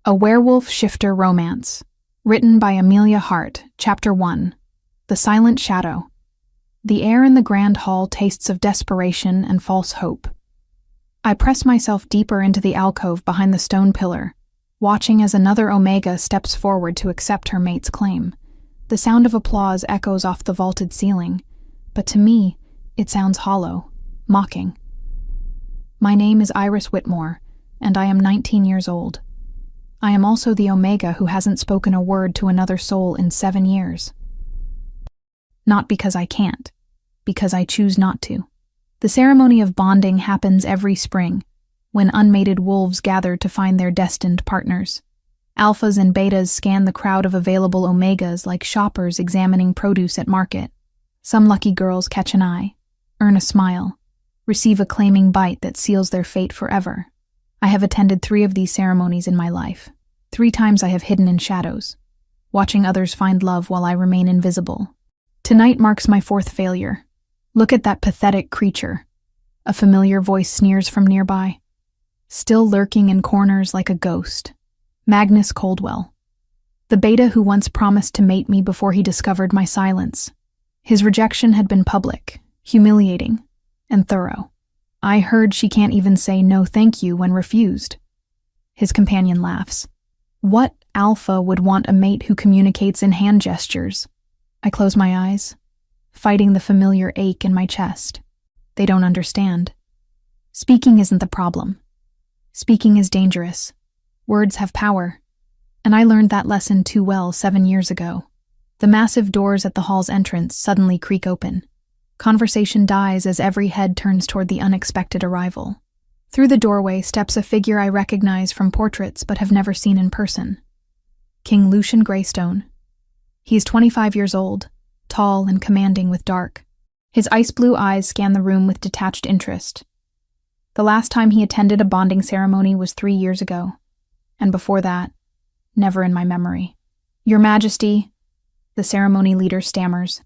A Werewolf Shifter Romance, written by Amelia Hart, Chapter 1, The Silent Shadow. The air in the grand hall tastes of desperation and false hope. I press myself deeper into the alcove behind the stone pillar, watching as another Omega steps forward to accept her mate's claim. The sound of applause echoes off the vaulted ceiling, but to me, it sounds hollow, mocking. My name is Iris Whitmore, and I am 19 years old. I am also the Omega who hasn't spoken a word to another soul in 7 years. Not because I can't, because I choose not to. The ceremony of bonding happens every spring, when unmated wolves gather to find their destined partners. Alphas and betas scan the crowd of available Omegas like shoppers examining produce at market. Some lucky girls catch an eye, earn a smile, receive a claiming bite that seals their fate forever. I have attended 3 of these ceremonies in my life. 3 times I have hidden in shadows, watching others find love while I remain invisible. Tonight marks my 4th failure. Look at that pathetic creature. A familiar voice sneers from nearby. Still lurking in corners like a ghost. Magnus Coldwell. The beta who once promised to mate me before he discovered my silence. His rejection had been public, humiliating, and thorough. I heard she can't even say no thank you when refused. His companion laughs. What alpha would want a mate who communicates in hand gestures? I close my eyes, fighting the familiar ache in my chest. They don't understand. Speaking isn't the problem. Speaking is dangerous. Words have power. And I learned that lesson too well 7 years ago. The massive doors at the hall's entrance suddenly creak open. Conversation dies as every head turns toward the unexpected arrival. Through the doorway steps a figure I recognize from portraits but have never seen in person. King Lucian Greystone. He is 25 years old, tall and commanding with dark. His ice-blue eyes scan the room with detached interest. The last time he attended a bonding ceremony was 3 years ago, and before that, never in my memory. Your Majesty, the ceremony leader stammers,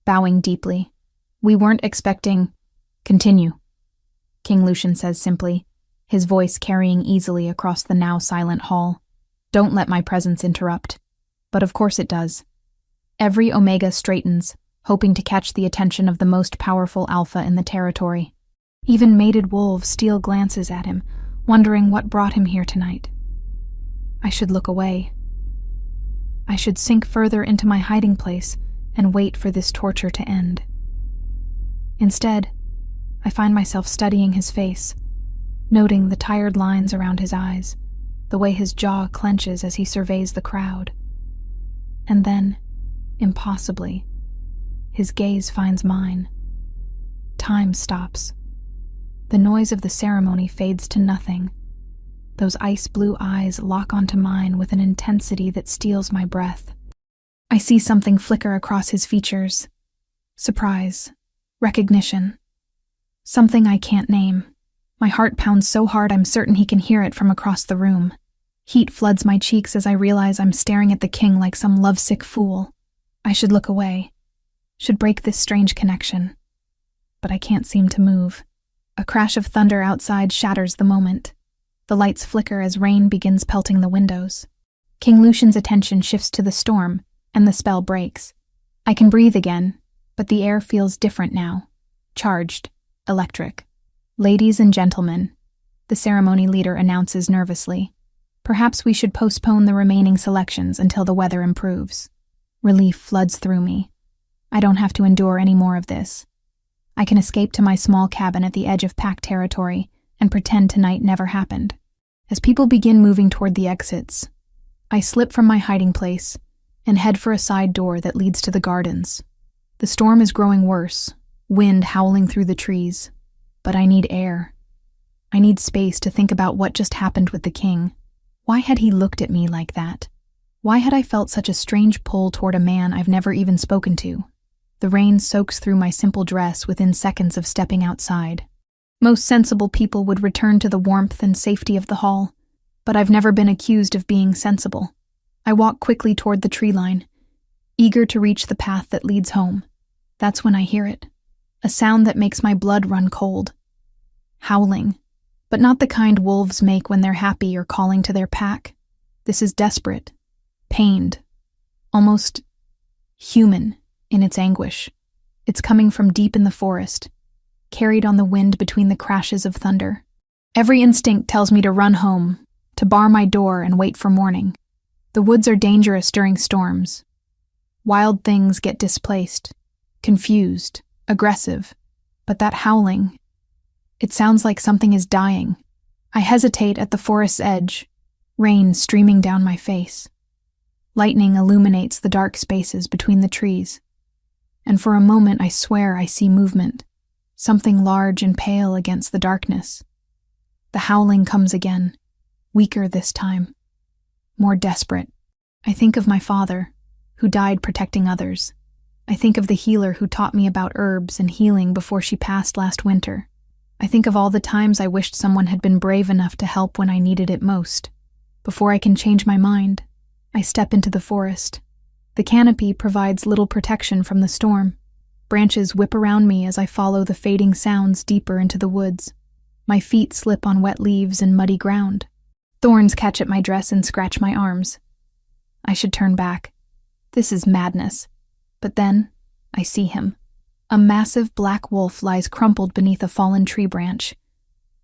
bowing deeply. We weren't expecting... Continue, King Lucian says simply, his voice carrying easily across the now silent hall. Don't let my presence interrupt. But of course it does. Every Omega straightens, hoping to catch the attention of the most powerful alpha in the territory. Even mated wolves steal glances at him, wondering what brought him here tonight. I should look away. I should sink further into my hiding place and wait for this torture to end. Instead, I find myself studying his face, noting the tired lines around his eyes, the way his jaw clenches as he surveys the crowd. And then, impossibly, his gaze finds mine. Time stops. The noise of the ceremony fades to nothing. Those ice-blue eyes lock onto mine with an intensity that steals my breath. I see something flicker across his features. Surprise. Recognition. Something I can't name. My heart pounds so hard I'm certain he can hear it from across the room. Heat floods my cheeks as I realize I'm staring at the king like some lovesick fool. I should look away. Should break this strange connection. But I can't seem to move. A crash of thunder outside shatters the moment. The lights flicker as rain begins pelting the windows. King Lucian's attention shifts to the storm, and the spell breaks. I can breathe again, but the air feels different now. Charged. Electric. Ladies and gentlemen, the ceremony leader announces nervously. Perhaps we should postpone the remaining selections until the weather improves. Relief floods through me. I don't have to endure any more of this. I can escape to my small cabin at the edge of packed territory and pretend tonight never happened. As people begin moving toward the exits, I slip from my hiding place and head for a side door that leads to the gardens. The storm is growing worse, wind howling through the trees, but I need air. I need space to think about what just happened with the king. Why had he looked at me like that? Why had I felt such a strange pull toward a man I've never even spoken to? The rain soaks through my simple dress within seconds of stepping outside. Most sensible people would return to the warmth and safety of the hall, but I've never been accused of being sensible. I walk quickly toward the tree line, eager to reach the path that leads home. That's when I hear it. A sound that makes my blood run cold. Howling, but not the kind wolves make when they're happy or calling to their pack. This is desperate, pained, almost human in its anguish. It's coming from deep in the forest, carried on the wind between the crashes of thunder. Every instinct tells me to run home, to bar my door and wait for morning. The woods are dangerous during storms. Wild things get displaced, confused, aggressive, but that howling, it sounds like something is dying. I hesitate at the forest's edge, rain streaming down my face. Lightning illuminates the dark spaces between the trees, and for a moment I swear I see movement, something large and pale against the darkness. The howling comes again, weaker this time, more desperate. I think of my father, who died protecting others. I think of the healer who taught me about herbs and healing before she passed last winter. I think of all the times I wished someone had been brave enough to help when I needed it most. Before I can change my mind, I step into the forest. The canopy provides little protection from the storm. Branches whip around me as I follow the fading sounds deeper into the woods. My feet slip on wet leaves and muddy ground. Thorns catch at my dress and scratch my arms. I should turn back. This is madness. But then, I see him. A massive black wolf lies crumpled beneath a fallen tree branch,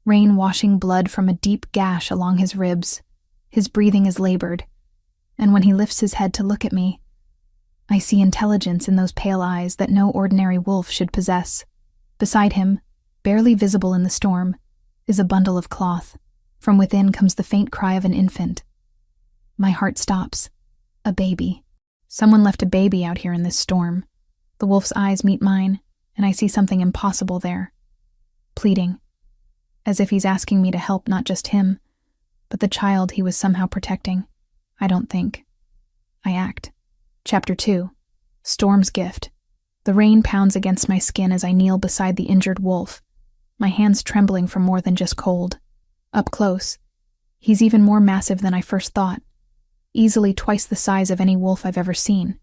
rain washing blood from a deep gash along his ribs. His breathing is labored, and when he lifts his head to look at me, I see intelligence in those pale eyes that no ordinary wolf should possess. Beside him, barely visible in the storm, is a bundle of cloth. From within comes the faint cry of an infant. My heart stops. A baby. Someone left a baby out here in this storm. The wolf's eyes meet mine, and I see something impossible there. Pleading. As if he's asking me to help not just him, but the child he was somehow protecting. I don't think. I act. Chapter 2. Storm's Gift. The rain pounds against my skin as I kneel beside the injured wolf, my hands trembling from more than just cold. Up close, he's even more massive than I first thought, easily twice the size of any wolf I've ever seen.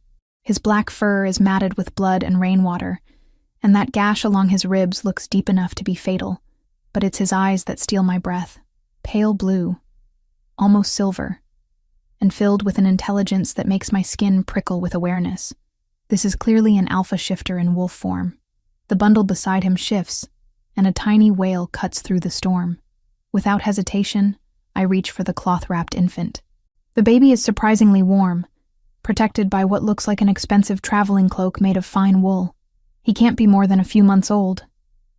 His black fur is matted with blood and rainwater, and that gash along his ribs looks deep enough to be fatal. But it's his eyes that steal my breath, pale blue, almost silver, and filled with an intelligence that makes my skin prickle with awareness. This is clearly an alpha shifter in wolf form. The bundle beside him shifts, and a tiny wail cuts through the storm. Without hesitation, I reach for the cloth-wrapped infant. The baby is surprisingly warm, protected by what looks like an expensive traveling cloak made of fine wool. He can't be more than a few months old,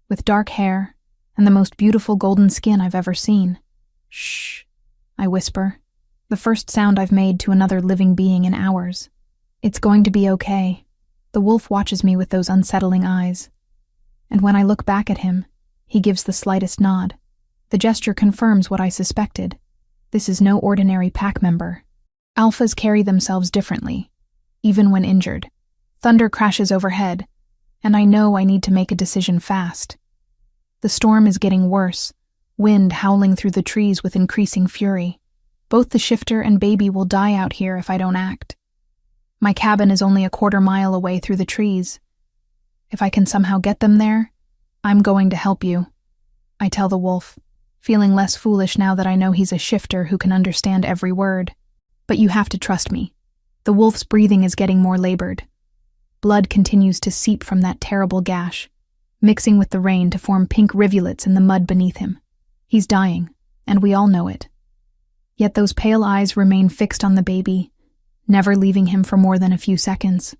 with dark hair and the most beautiful golden skin I've ever seen. Shh, I whisper, the first sound I've made to another living being in hours. It's going to be okay. The wolf watches me with those unsettling eyes, and when I look back at him, he gives the slightest nod. The gesture confirms what I suspected. This is no ordinary pack member. Alphas carry themselves differently, even when injured. Thunder crashes overhead, and I know I need to make a decision fast. The storm is getting worse, wind howling through the trees with increasing fury. Both the shifter and baby will die out here if I don't act. My cabin is only a quarter mile away through the trees. If I can somehow get them there, I'm going to help you, I tell the wolf, feeling less foolish now that I know he's a shifter who can understand every word. But you have to trust me. The wolf's breathing is getting more labored. Blood continues to seep from that terrible gash, mixing with the rain to form pink rivulets in the mud beneath him. He's dying, and we all know it. Yet those pale eyes remain fixed on the baby, never leaving him for more than a few seconds.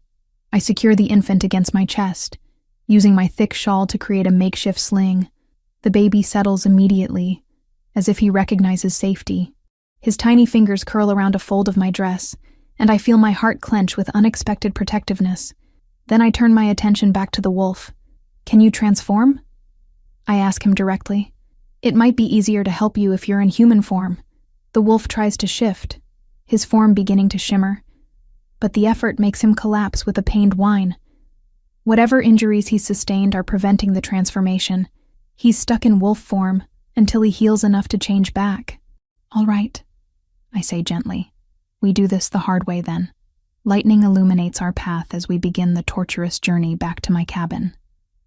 I secure the infant against my chest, using my thick shawl to create a makeshift sling. The baby settles immediately, as if he recognizes safety. His tiny fingers curl around a fold of my dress, and I feel my heart clench with unexpected protectiveness. Then I turn my attention back to the wolf. Can you transform? I ask him directly. It might be easier to help you if you're in human form. The wolf tries to shift, his form beginning to shimmer, but the effort makes him collapse with a pained whine. Whatever injuries he's sustained are preventing the transformation. He's stuck in wolf form until he heals enough to change back. All right, I say gently. We do this the hard way then. Lightning illuminates our path as we begin the torturous journey back to my cabin.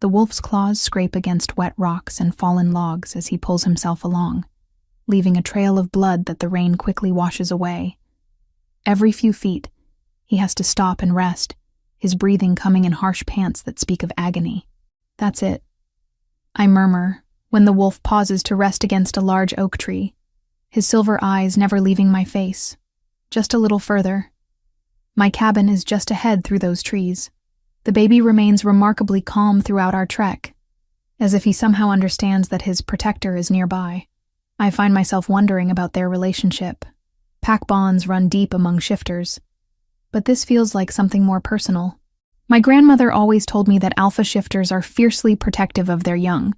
The wolf's claws scrape against wet rocks and fallen logs as he pulls himself along, leaving a trail of blood that the rain quickly washes away. Every few feet, he has to stop and rest, his breathing coming in harsh pants that speak of agony. That's it, I murmur, when the wolf pauses to rest against a large oak tree, his silver eyes never leaving my face. Just a little further. My cabin is just ahead through those trees. The baby remains remarkably calm throughout our trek, as if he somehow understands that his protector is nearby. I find myself wondering about their relationship. Pack bonds run deep among shifters, but this feels like something more personal. My grandmother always told me that alpha shifters are fiercely protective of their young,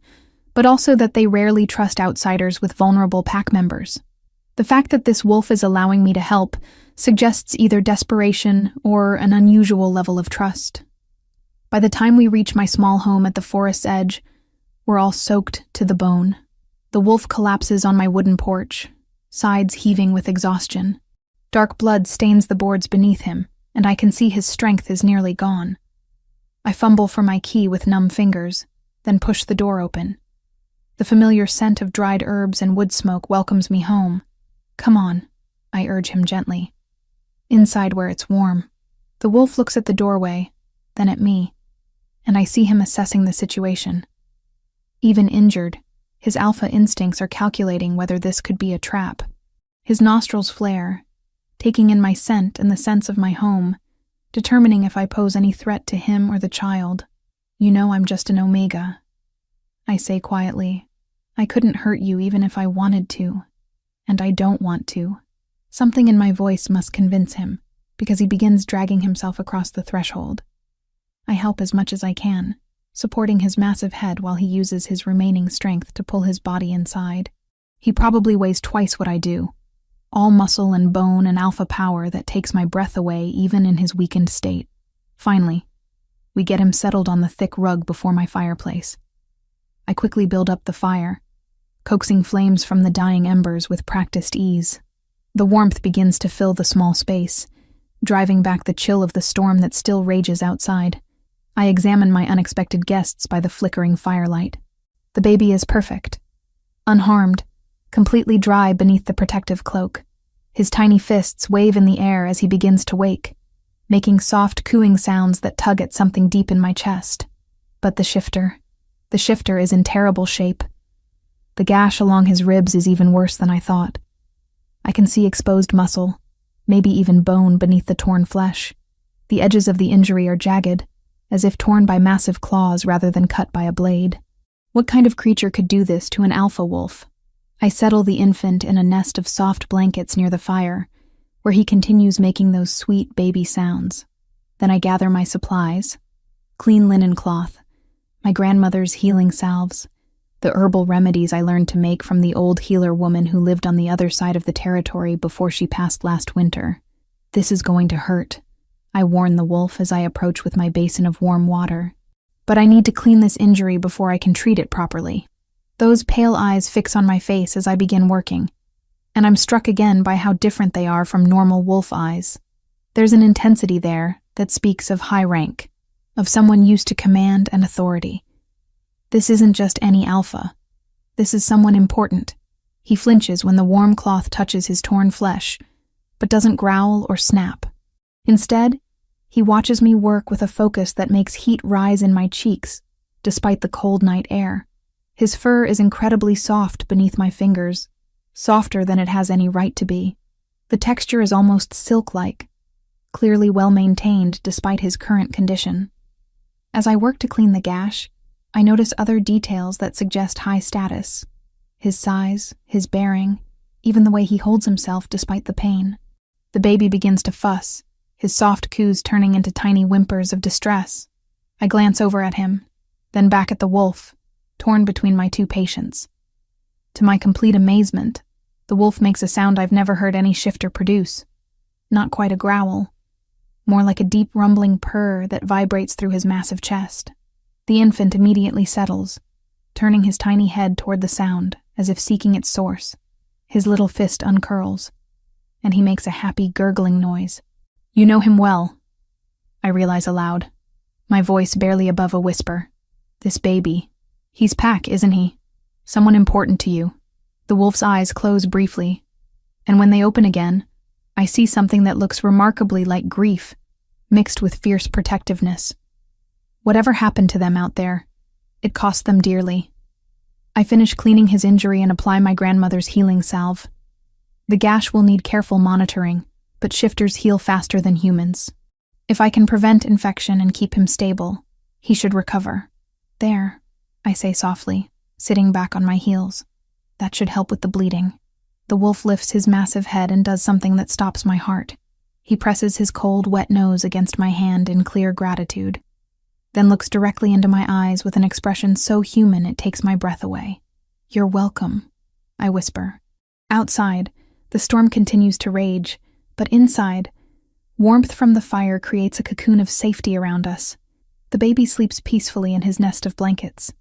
but also that they rarely trust outsiders with vulnerable pack members. The fact that this wolf is allowing me to help suggests either desperation or an unusual level of trust. By the time we reach my small home at the forest's edge, we're all soaked to the bone. The wolf collapses on my wooden porch, sides heaving with exhaustion. Dark blood stains the boards beneath him, and I can see his strength is nearly gone. I fumble for my key with numb fingers, then push the door open. The familiar scent of dried herbs and wood smoke welcomes me home. Come on, I urge him gently. Inside where it's warm. The wolf looks at the doorway, then at me, and I see him assessing the situation. Even injured, his alpha instincts are calculating whether this could be a trap. His nostrils flare, taking in my scent and the sense of my home, determining if I pose any threat to him or the child. You know I'm just an omega, I say quietly. I couldn't hurt you even if I wanted to, and I don't want to. Something in my voice must convince him, because he begins dragging himself across the threshold. I help as much as I can, supporting his massive head while he uses his remaining strength to pull his body inside. He probably weighs twice what I do, all muscle and bone and alpha power that takes my breath away even in his weakened state. Finally, we get him settled on the thick rug before my fireplace. I quickly build up the fire, coaxing flames from the dying embers with practiced ease. The warmth begins to fill the small space, driving back the chill of the storm that still rages outside. I examine my unexpected guests by the flickering firelight. The baby is perfect, unharmed, completely dry beneath the protective cloak. His tiny fists wave in the air as he begins to wake, making soft cooing sounds that tug at something deep in my chest. But the shifter is in terrible shape. The gash along his ribs is even worse than I thought. I can see exposed muscle, maybe even bone beneath the torn flesh. The edges of the injury are jagged, as if torn by massive claws rather than cut by a blade. What kind of creature could do this to an alpha wolf? I settle the infant in a nest of soft blankets near the fire, where he continues making those sweet baby sounds. Then I gather my supplies: clean linen cloth, my grandmother's healing salves, the herbal remedies I learned to make from the old healer woman who lived on the other side of the territory before she passed last winter. This is going to hurt, I warn the wolf as I approach with my basin of warm water. But I need to clean this injury before I can treat it properly. Those pale eyes fix on my face as I begin working, and I'm struck again by how different they are from normal wolf eyes. There's an intensity there that speaks of high rank, of someone used to command and authority. This isn't just any alpha. This is someone important. He flinches when the warm cloth touches his torn flesh, but doesn't growl or snap. Instead, he watches me work with a focus that makes heat rise in my cheeks, despite the cold night air. His fur is incredibly soft beneath my fingers, softer than it has any right to be. The texture is almost silk-like, clearly well-maintained despite his current condition. As I work to clean the gash, I notice other details that suggest high status. His size, his bearing, even the way he holds himself despite the pain. The baby begins to fuss, his soft coos turning into tiny whimpers of distress. I glance over at him, then back at the wolf, torn between my two patients. To my complete amazement, the wolf makes a sound I've never heard any shifter produce. Not quite a growl, more like a deep rumbling purr that vibrates through his massive chest. The infant immediately settles, turning his tiny head toward the sound, as if seeking its source. His little fist uncurls, and he makes a happy gurgling noise. You know him well, I realize aloud, my voice barely above a whisper. This baby. He's Pack, isn't he? Someone important to you. The wolf's eyes close briefly, and when they open again, I see something that looks remarkably like grief, mixed with fierce protectiveness. Whatever happened to them out there, it cost them dearly. I finish cleaning his injury and apply my grandmother's healing salve. The gash will need careful monitoring, but shifters heal faster than humans. If I can prevent infection and keep him stable, he should recover. There, I say softly, sitting back on my heels. That should help with the bleeding. The wolf lifts his massive head and does something that stops my heart. He presses his cold, wet nose against my hand in clear gratitude, then looks directly into my eyes with an expression so human it takes my breath away. "You're welcome," I whisper. Outside, the storm continues to rage, but inside, warmth from the fire creates a cocoon of safety around us. The baby sleeps peacefully in his nest of blankets.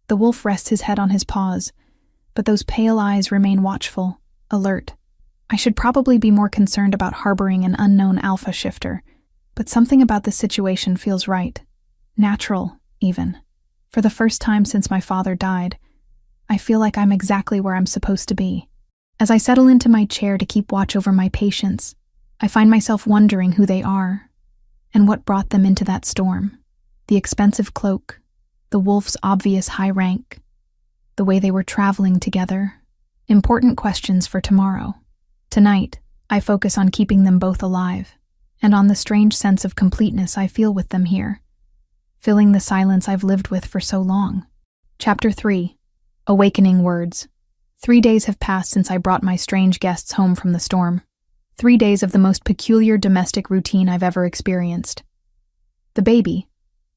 The wolf rests his head on his paws, but those pale eyes remain watchful, alert. I should probably be more concerned about harboring an unknown alpha shifter, but something about the situation feels right. Natural, even. For the first time since my father died, I feel like I'm exactly where I'm supposed to be. As I settle into my chair to keep watch over my patients, I find myself wondering who they are and what brought them into that storm. The expensive cloak, the wolf's obvious high rank, the way they were traveling together. Important questions for tomorrow. Tonight, I focus on keeping them both alive, and on the strange sense of completeness I feel with them here, filling the silence I've lived with for so long. Chapter 3. Awakening Words. 3 days have passed since I brought my strange guests home from the storm. 3 days of the most peculiar domestic routine I've ever experienced. The baby,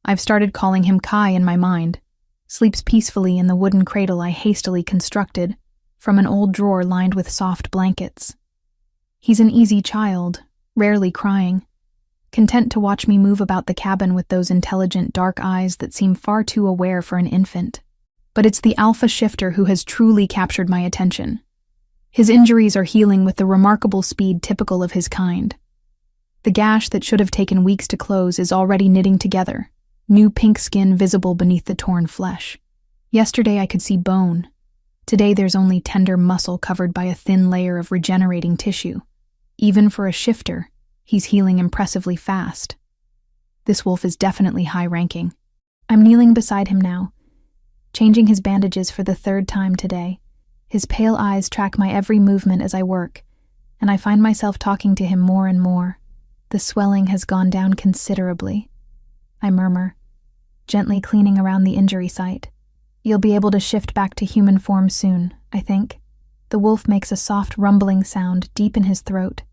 I've started calling him Kai in my mind, sleeps peacefully in the wooden cradle I hastily constructed from an old drawer lined with soft blankets. He's an easy child, rarely crying, content to watch me move about the cabin with those intelligent dark eyes that seem far too aware for an infant. But it's the alpha shifter who has truly captured my attention. His injuries are healing with the remarkable speed typical of his kind. The gash that should have taken weeks to close is already knitting together, new pink skin visible beneath the torn flesh. Yesterday I could see bone. Today there's only tender muscle covered by a thin layer of regenerating tissue. Even for a shifter, he's healing impressively fast. This wolf is definitely high-ranking. I'm kneeling beside him now, changing his bandages for the 3rd time today. His pale eyes track my every movement as I work, and I find myself talking to him more and more. The swelling has gone down considerably, I murmur, gently cleaning around the injury site. You'll be able to shift back to human form soon, I think. The wolf makes a soft rumbling sound deep in his throat.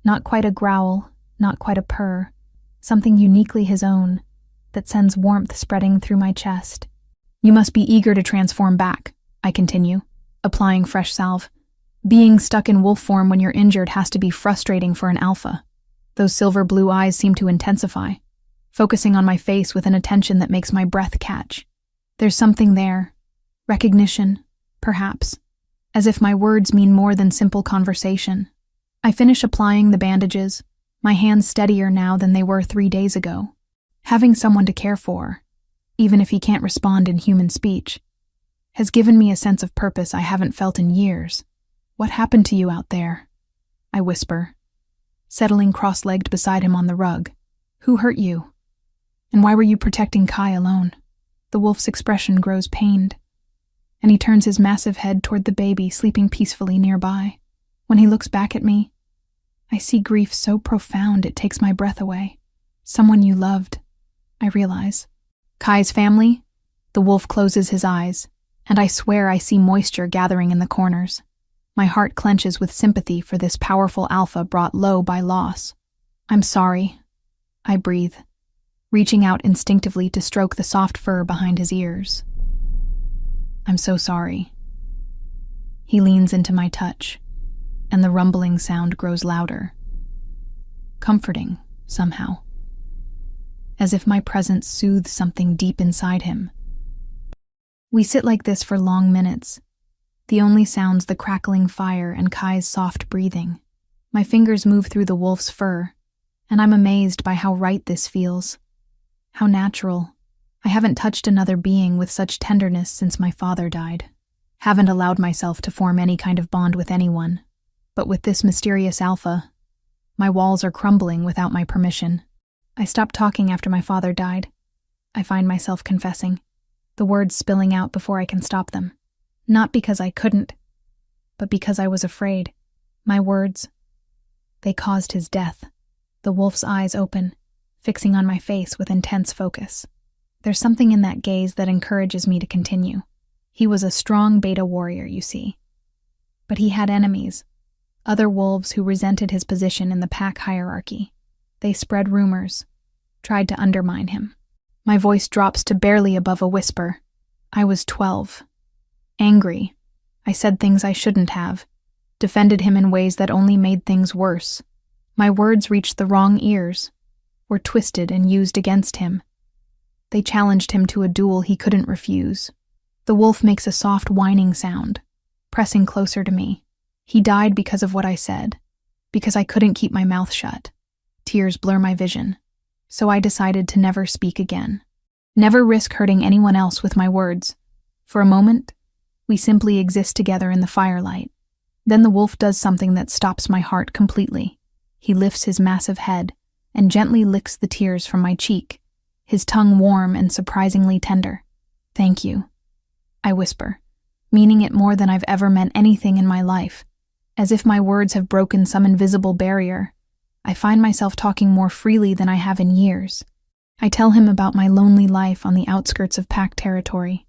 Not quite a growl, not quite a purr. Something uniquely his own, that sends warmth spreading through my chest. You must be eager to transform back, I continue, applying fresh salve. Being stuck in wolf form when you're injured has to be frustrating for an alpha. Those silver blue eyes seem to intensify, focusing on my face with an attention that makes my breath catch. There's something there. Recognition, perhaps, as if my words mean more than simple conversation. I finish applying the bandages, my hands steadier now than they were 3 days ago. Having someone to care for, even if he can't respond in human speech, has given me a sense of purpose I haven't felt in years. What happened to you out there? I whisper, settling cross-legged beside him on the rug. Who hurt you? And why were you protecting Kai alone? The wolf's expression grows pained, and he turns his massive head toward the baby sleeping peacefully nearby. When he looks back at me, I see grief so profound it takes my breath away. Someone you loved, I realize. Kai's family? The wolf closes his eyes, and I swear I see moisture gathering in the corners. My heart clenches with sympathy for this powerful alpha brought low by loss. I'm sorry, I breathe, reaching out instinctively to stroke the soft fur behind his ears. I'm so sorry. He leans into my touch, and the rumbling sound grows louder. Comforting, somehow. As if my presence soothes something deep inside him. We sit like this for long minutes, the only sounds the crackling fire and Kai's soft breathing. My fingers move through the wolf's fur, and I'm amazed by how right this feels. How natural. I haven't touched another being with such tenderness since my father died. Haven't allowed myself to form any kind of bond with anyone. But with this mysterious alpha, My walls are crumbling without my permission. I stopped talking after my father died. I find myself confessing, the words spilling out before I can stop them. Not because I couldn't, but because I was afraid. My words, they caused his death. The wolf's eyes open, fixing on my face with intense focus. There's something in that gaze that encourages me to continue. He was a strong beta warrior, you see. But he had enemies, other wolves who resented his position in the pack hierarchy. They spread rumors, tried to undermine him. My voice drops to barely above a whisper. I was 12. Angry. I said things I shouldn't have, defended him in ways that only made things worse. My words reached the wrong ears, were twisted and used against him. They challenged him to a duel he couldn't refuse. The wolf makes a soft whining sound, pressing closer to me. He died because of what I said, because I couldn't keep my mouth shut. Tears blur my vision, so I decided to never speak again. Never risk hurting anyone else with my words. For a moment, we simply exist together in the firelight. Then the wolf does something that stops my heart completely. He lifts his massive head and gently licks the tears from my cheek, his tongue warm and surprisingly tender. "Thank you," I whisper, meaning it more than I've ever meant anything in my life. As if my words have broken some invisible barrier, I find myself talking more freely than I have in years. I tell him about my lonely life on the outskirts of pack territory,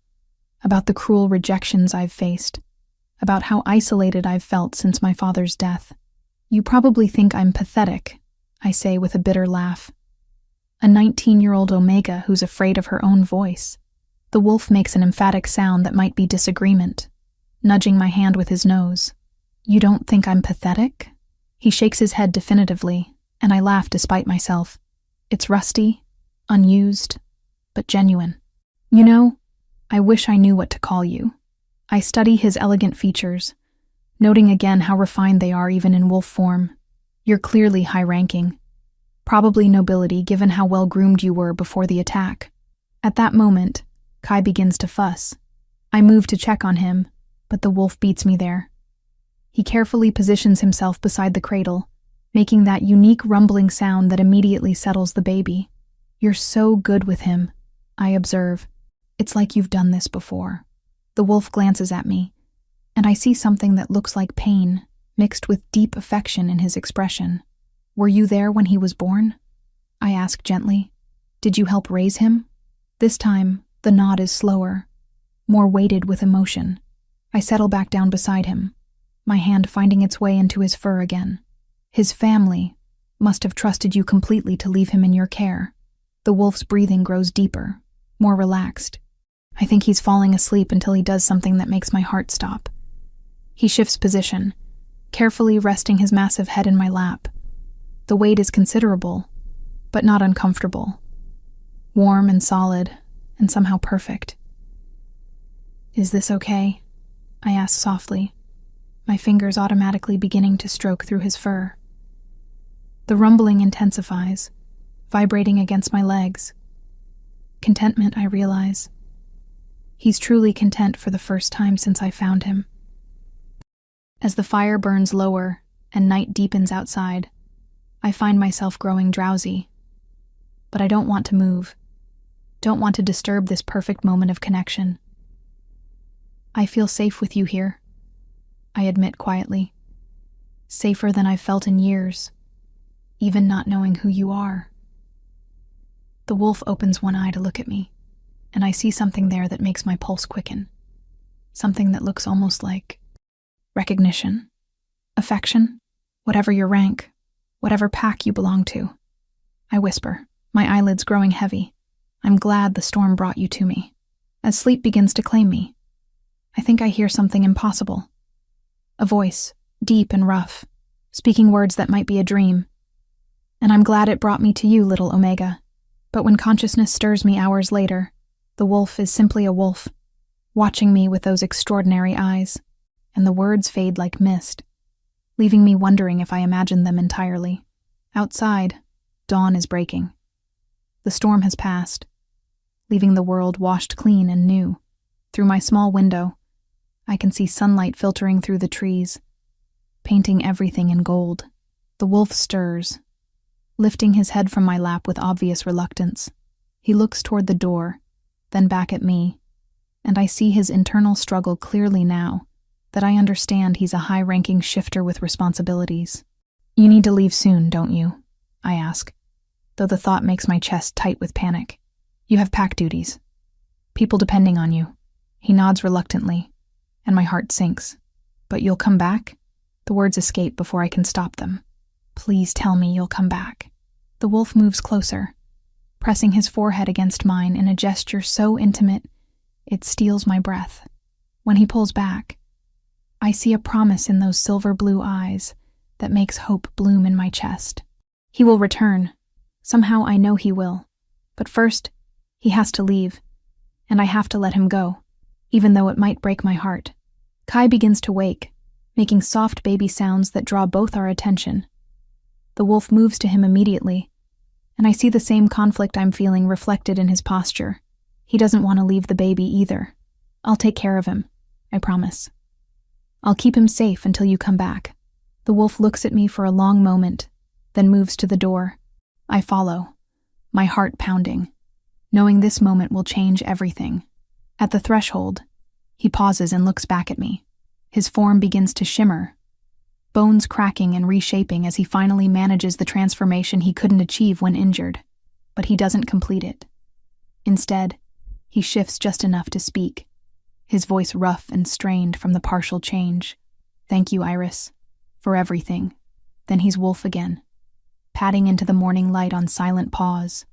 about the cruel rejections I've faced, about how isolated I've felt since my father's death. "You probably think I'm pathetic," I say with a bitter laugh. A 19-year-old Omega who's afraid of her own voice. The wolf makes an emphatic sound that might be disagreement, nudging my hand with his nose. "You don't think I'm pathetic?" He shakes his head definitively, and I laugh despite myself. It's rusty, unused, but genuine. "You know, I wish I knew what to call you." I study his elegant features, noting again how refined they are even in wolf form. "You're clearly high-ranking. Probably nobility given how well-groomed you were before the attack." At that moment, Kai begins to fuss. I move to check on him, but the wolf beats me there. He carefully positions himself beside the cradle, making that unique rumbling sound that immediately settles the baby. "You're so good with him," I observe. "It's like you've done this before." The wolf glances at me, and I see something that looks like pain, mixed with deep affection in his expression. "Were you there when he was born?" I ask gently. "Did you help raise him?" This time, the nod is slower, more weighted with emotion. I settle back down beside him, my hand finding its way into his fur again. "His family must have trusted you completely to leave him in your care." The wolf's breathing grows deeper, more relaxed. I think he's falling asleep until he does something that makes my heart stop. He shifts position, carefully resting his massive head in my lap. The weight is considerable, but not uncomfortable. Warm and solid, and somehow perfect. "Is this okay?" I ask softly, my fingers automatically beginning to stroke through his fur. The rumbling intensifies, vibrating against my legs. Contentment, I realize. He's truly content for the first time since I found him. As the fire burns lower and night deepens outside, I find myself growing drowsy. But I don't want to move, don't want to disturb this perfect moment of connection. "I feel safe with you here," I admit quietly. "Safer than I've felt in years, even not knowing who you are." The wolf opens one eye to look at me, and I see something there that makes my pulse quicken. Something that looks almost like recognition, affection, whatever your rank, whatever pack you belong to. I whisper, my eyelids growing heavy. "I'm glad the storm brought you to me." As sleep begins to claim me, I think I hear something impossible. A voice, deep and rough, speaking words that might be a dream. "And I'm glad it brought me to you, little Omega." But when consciousness stirs me hours later, the wolf is simply a wolf, watching me with those extraordinary eyes, and the words fade like mist, leaving me wondering if I imagined them entirely. Outside, dawn is breaking. The storm has passed, leaving the world washed clean and new. Through my small window, I can see sunlight filtering through the trees, painting everything in gold. The wolf stirs, lifting his head from my lap with obvious reluctance. He looks toward the door, then back at me, and I see his internal struggle clearly now that I understand he's a high-ranking shifter with responsibilities. "You need to leave soon, don't you?" I ask, though the thought makes my chest tight with panic. "You have pack duties. People depending on you." He nods reluctantly, and my heart sinks. "But you'll come back?" The words escape before I can stop them. "Please tell me you'll come back." The wolf moves closer, pressing his forehead against mine in a gesture so intimate it steals my breath. When he pulls back, I see a promise in those silver blue eyes that makes hope bloom in my chest. He will return. Somehow I know he will. But first, he has to leave, and I have to let him go, even though it might break my heart. Kai begins to wake, making soft baby sounds that draw both our attention. The wolf moves to him immediately, and I see the same conflict I'm feeling reflected in his posture. He doesn't want to leave the baby either. "I'll take care of him, I promise. I'll keep him safe until you come back." The wolf looks at me for a long moment, then moves to the door. I follow, my heart pounding, knowing this moment will change everything. At the threshold, he pauses and looks back at me. His form begins to shimmer, bones cracking and reshaping as he finally manages the transformation he couldn't achieve when injured. But he doesn't complete it. Instead, he shifts just enough to speak, his voice rough and strained from the partial change. "Thank you, Iris, for everything." Then he's wolf again, padding into the morning light on silent paws,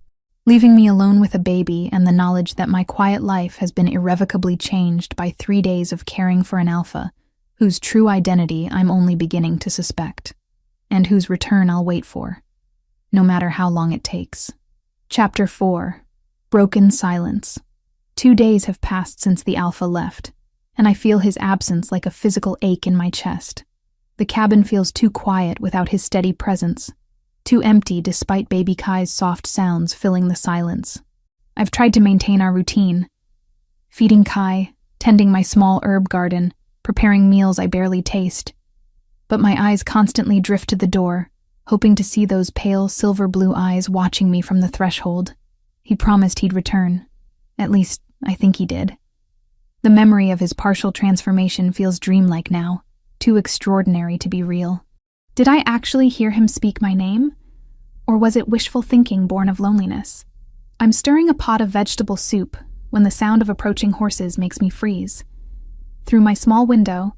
leaving me alone with a baby and the knowledge that my quiet life has been irrevocably changed by 3 days of caring for an alpha whose true identity I'm only beginning to suspect, and whose return I'll wait for, no matter how long it takes. Chapter 4. Broken Silence. 2 days have passed since the alpha left, and I feel his absence like a physical ache in my chest. The cabin feels too quiet without his steady presence, too empty despite baby Kai's soft sounds filling the silence. I've tried to maintain our routine, feeding Kai, tending my small herb garden, preparing meals I barely taste, but my eyes constantly drift to the door, hoping to see those pale silver blue eyes watching me from the threshold. He promised he'd return. At least, I think he did. The memory of his partial transformation feels dreamlike now, too extraordinary to be real. Did I actually hear him speak my name? Or was it wishful thinking born of loneliness? I'm stirring a pot of vegetable soup when the sound of approaching horses makes me freeze. Through my small window,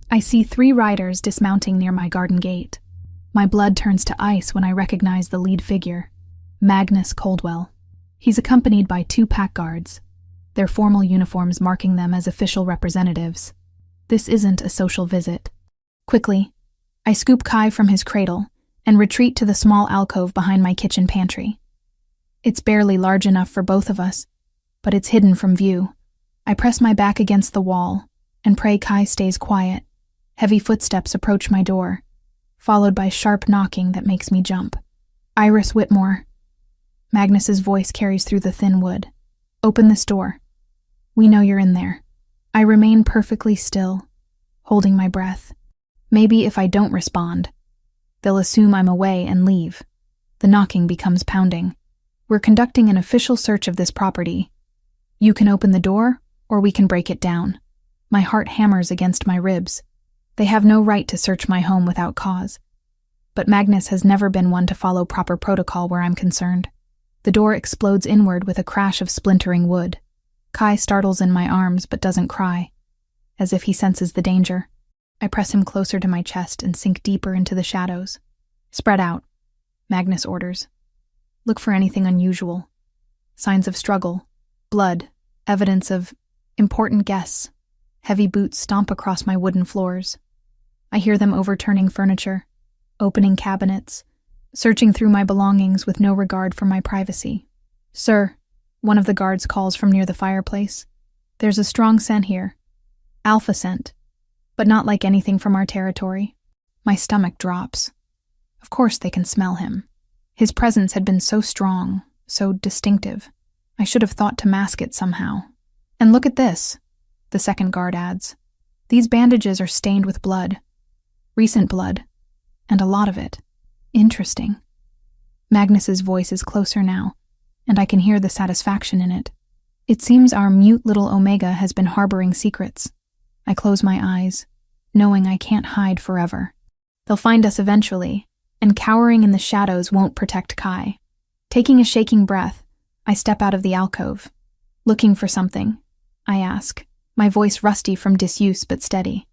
I see 3 riders dismounting near my garden gate. My blood turns to ice when I recognize the lead figure, Magnus Coldwell. He's accompanied by 2 pack guards, their formal uniforms marking them as official representatives. This isn't a social visit. Quickly, I scoop Kai from his cradle and retreat to the small alcove behind my kitchen pantry. It's barely large enough for both of us, but it's hidden from view. I press my back against the wall and pray Kai stays quiet. Heavy footsteps approach my door, followed by sharp knocking that makes me jump. "Iris Whitmore." Magnus's voice carries through the thin wood. "Open this door. We know you're in there." I remain perfectly still, holding my breath. Maybe if I don't respond, they'll assume I'm away and leave. The knocking becomes pounding. "We're conducting an official search of this property. You can open the door, or we can break it down." My heart hammers against my ribs. They have no right to search my home without cause. But Magnus has never been one to follow proper protocol where I'm concerned. The door explodes inward with a crash of splintering wood. Kai startles in my arms but doesn't cry, as if he senses the danger. I press him closer to my chest and sink deeper into the shadows. "Spread out," Magnus orders. "Look for anything unusual. Signs of struggle, blood, evidence of important guests." Heavy boots stomp across my wooden floors. I hear them overturning furniture, opening cabinets, searching through my belongings with no regard for my privacy. "Sir," one of the guards calls from near the fireplace, "there's a strong scent here. Alpha scent, but not like anything from our territory." My stomach drops. Of course they can smell him. His presence had been so strong, so distinctive. I should have thought to mask it somehow. "And look at this," the second guard adds. "These bandages are stained with blood. Recent blood, and a lot of it." Interesting. Magnus's voice is closer now, and I can hear the satisfaction in it. It seems our mute little Omega has been harboring secrets. I close my eyes, knowing I can't hide forever. They'll find us eventually, and cowering in the shadows won't protect Kai. Taking a shaking breath, I step out of the alcove. Looking for something, I ask, my voice rusty from disuse but steady.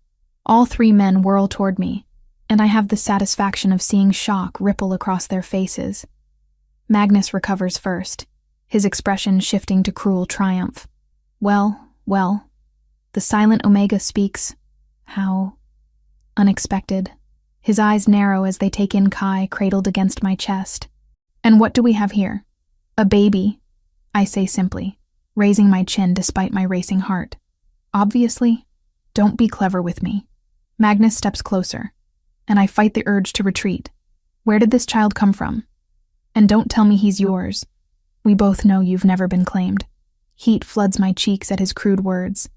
All three men whirl toward me, and I have the satisfaction of seeing shock ripple across their faces. Magnus recovers first, his expression shifting to cruel triumph. Well, the silent Omega speaks. How unexpected. His eyes narrow as they take in Kai cradled against my chest. And what do we have here? A baby, I say simply, raising my chin despite my racing heart. Obviously, don't be clever with me. Magnus steps closer, and I fight the urge to retreat. Where did this child come from? And don't tell me he's yours. We both know you've never been claimed. Heat floods my cheeks at his crude words.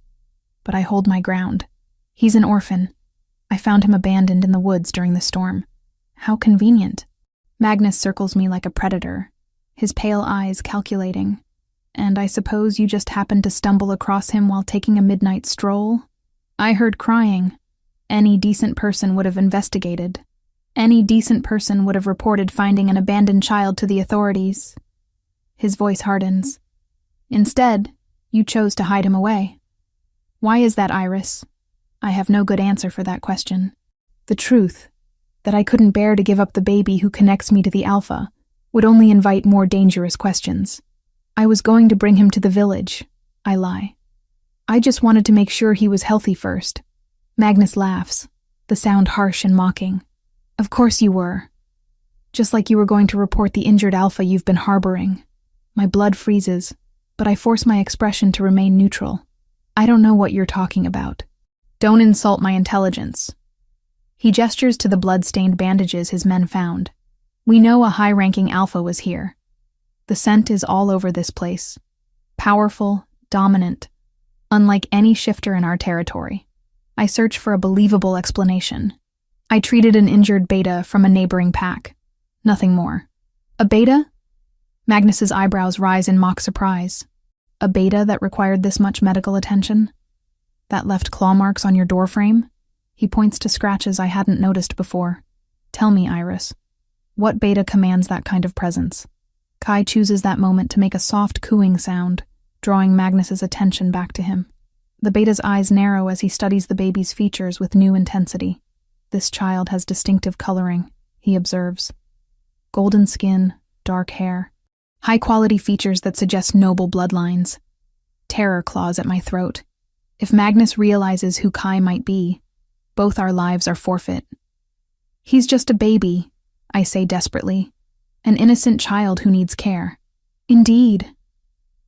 But I hold my ground. He's an orphan. I found him abandoned in the woods during the storm. How convenient. Magnus circles me like a predator, his pale eyes calculating. And I suppose you just happened to stumble across him while taking a midnight stroll? I heard crying. Any decent person would have investigated. Any decent person would have reported finding an abandoned child to the authorities. His voice hardens. Instead, you chose to hide him away. Why is that, Iris? I have no good answer for that question. The truth, that I couldn't bear to give up the baby who connects me to the Alpha, would only invite more dangerous questions. I was going to bring him to the village. I lie. I just wanted to make sure he was healthy first. Magnus laughs, the sound harsh and mocking. Of course you were. Just like you were going to report the injured Alpha you've been harboring. My blood freezes, but I force my expression to remain neutral. I don't know what you're talking about. Don't insult my intelligence. He gestures to the blood-stained bandages his men found. We know a high-ranking Alpha was here. The scent is all over this place. Powerful, dominant, unlike any shifter in our territory. I search for a believable explanation. I treated an injured beta from a neighboring pack. Nothing more. A beta? Magnus's eyebrows rise in mock surprise. A beta that required this much medical attention? That left claw marks on your doorframe? He points to scratches I hadn't noticed before. Tell me, Iris, what beta commands that kind of presence? Kai chooses that moment to make a soft cooing sound, drawing Magnus's attention back to him. The beta's eyes narrow as he studies the baby's features with new intensity. This child has distinctive coloring, he observes. Golden skin, dark hair. High-quality features that suggest noble bloodlines. Terror claws at my throat. If Magnus realizes who Kai might be, both our lives are forfeit. He's just a baby, I say desperately. An innocent child who needs care. Indeed.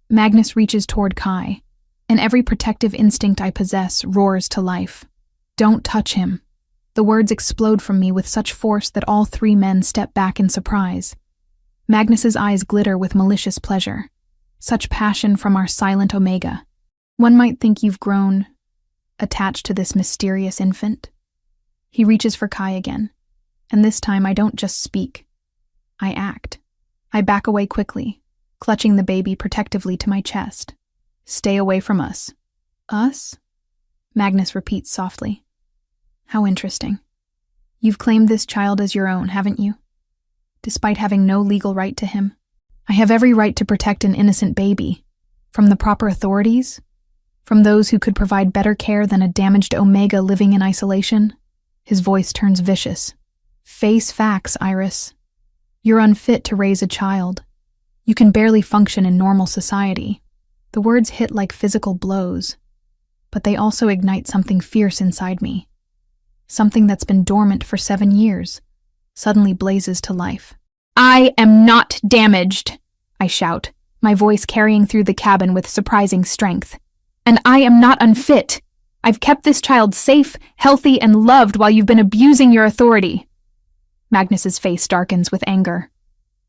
Magnus reaches toward Kai, and every protective instinct I possess roars to life. Don't touch him. The words explode from me with such force that all three men step back in surprise. Magnus's eyes glitter with malicious pleasure. Such passion from our silent Omega. One might think you've grown attached to this mysterious infant. He reaches for Kai again, and this time I don't just speak. I act. I back away quickly, clutching the baby protectively to my chest. Stay away from us. Us? Magnus repeats softly. How interesting. You've claimed this child as your own, haven't you? Despite having no legal right to him. I have every right to protect an innocent baby. From the proper authorities? From those who could provide better care than a damaged Omega living in isolation? His voice turns vicious. Face facts, Iris. You're unfit to raise a child. You can barely function in normal society. The words hit like physical blows, but they also ignite something fierce inside me. Something that's been dormant for 7 years suddenly blazes to life. I am not damaged, I shout, my voice carrying through the cabin with surprising strength. And I am not unfit. I've kept this child safe, healthy, and loved while you've been abusing your authority. Magnus's face darkens with anger.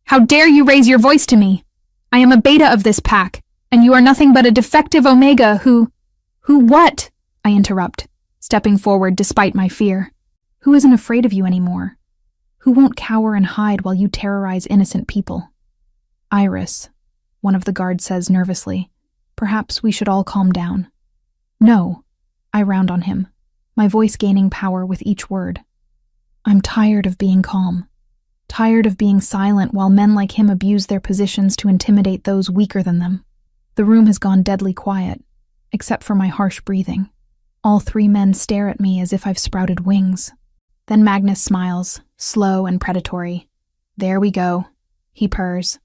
How dare you raise your voice to me? I am a beta of this pack, and you are nothing but a defective Omega who what? I interrupt, stepping forward despite my fear. Who isn't afraid of you anymore? Who won't cower and hide while you terrorize innocent people? Iris, one of the guards says nervously. Perhaps we should all calm down. No, I round on him, my voice gaining power with each word. I'm tired of being calm. Tired of being silent while men like him abuse their positions to intimidate those weaker than them. The room has gone deadly quiet, except for my harsh breathing. All three men stare at me as if I've sprouted wings. Then Magnus smiles, slow and predatory. There we go, he purrs.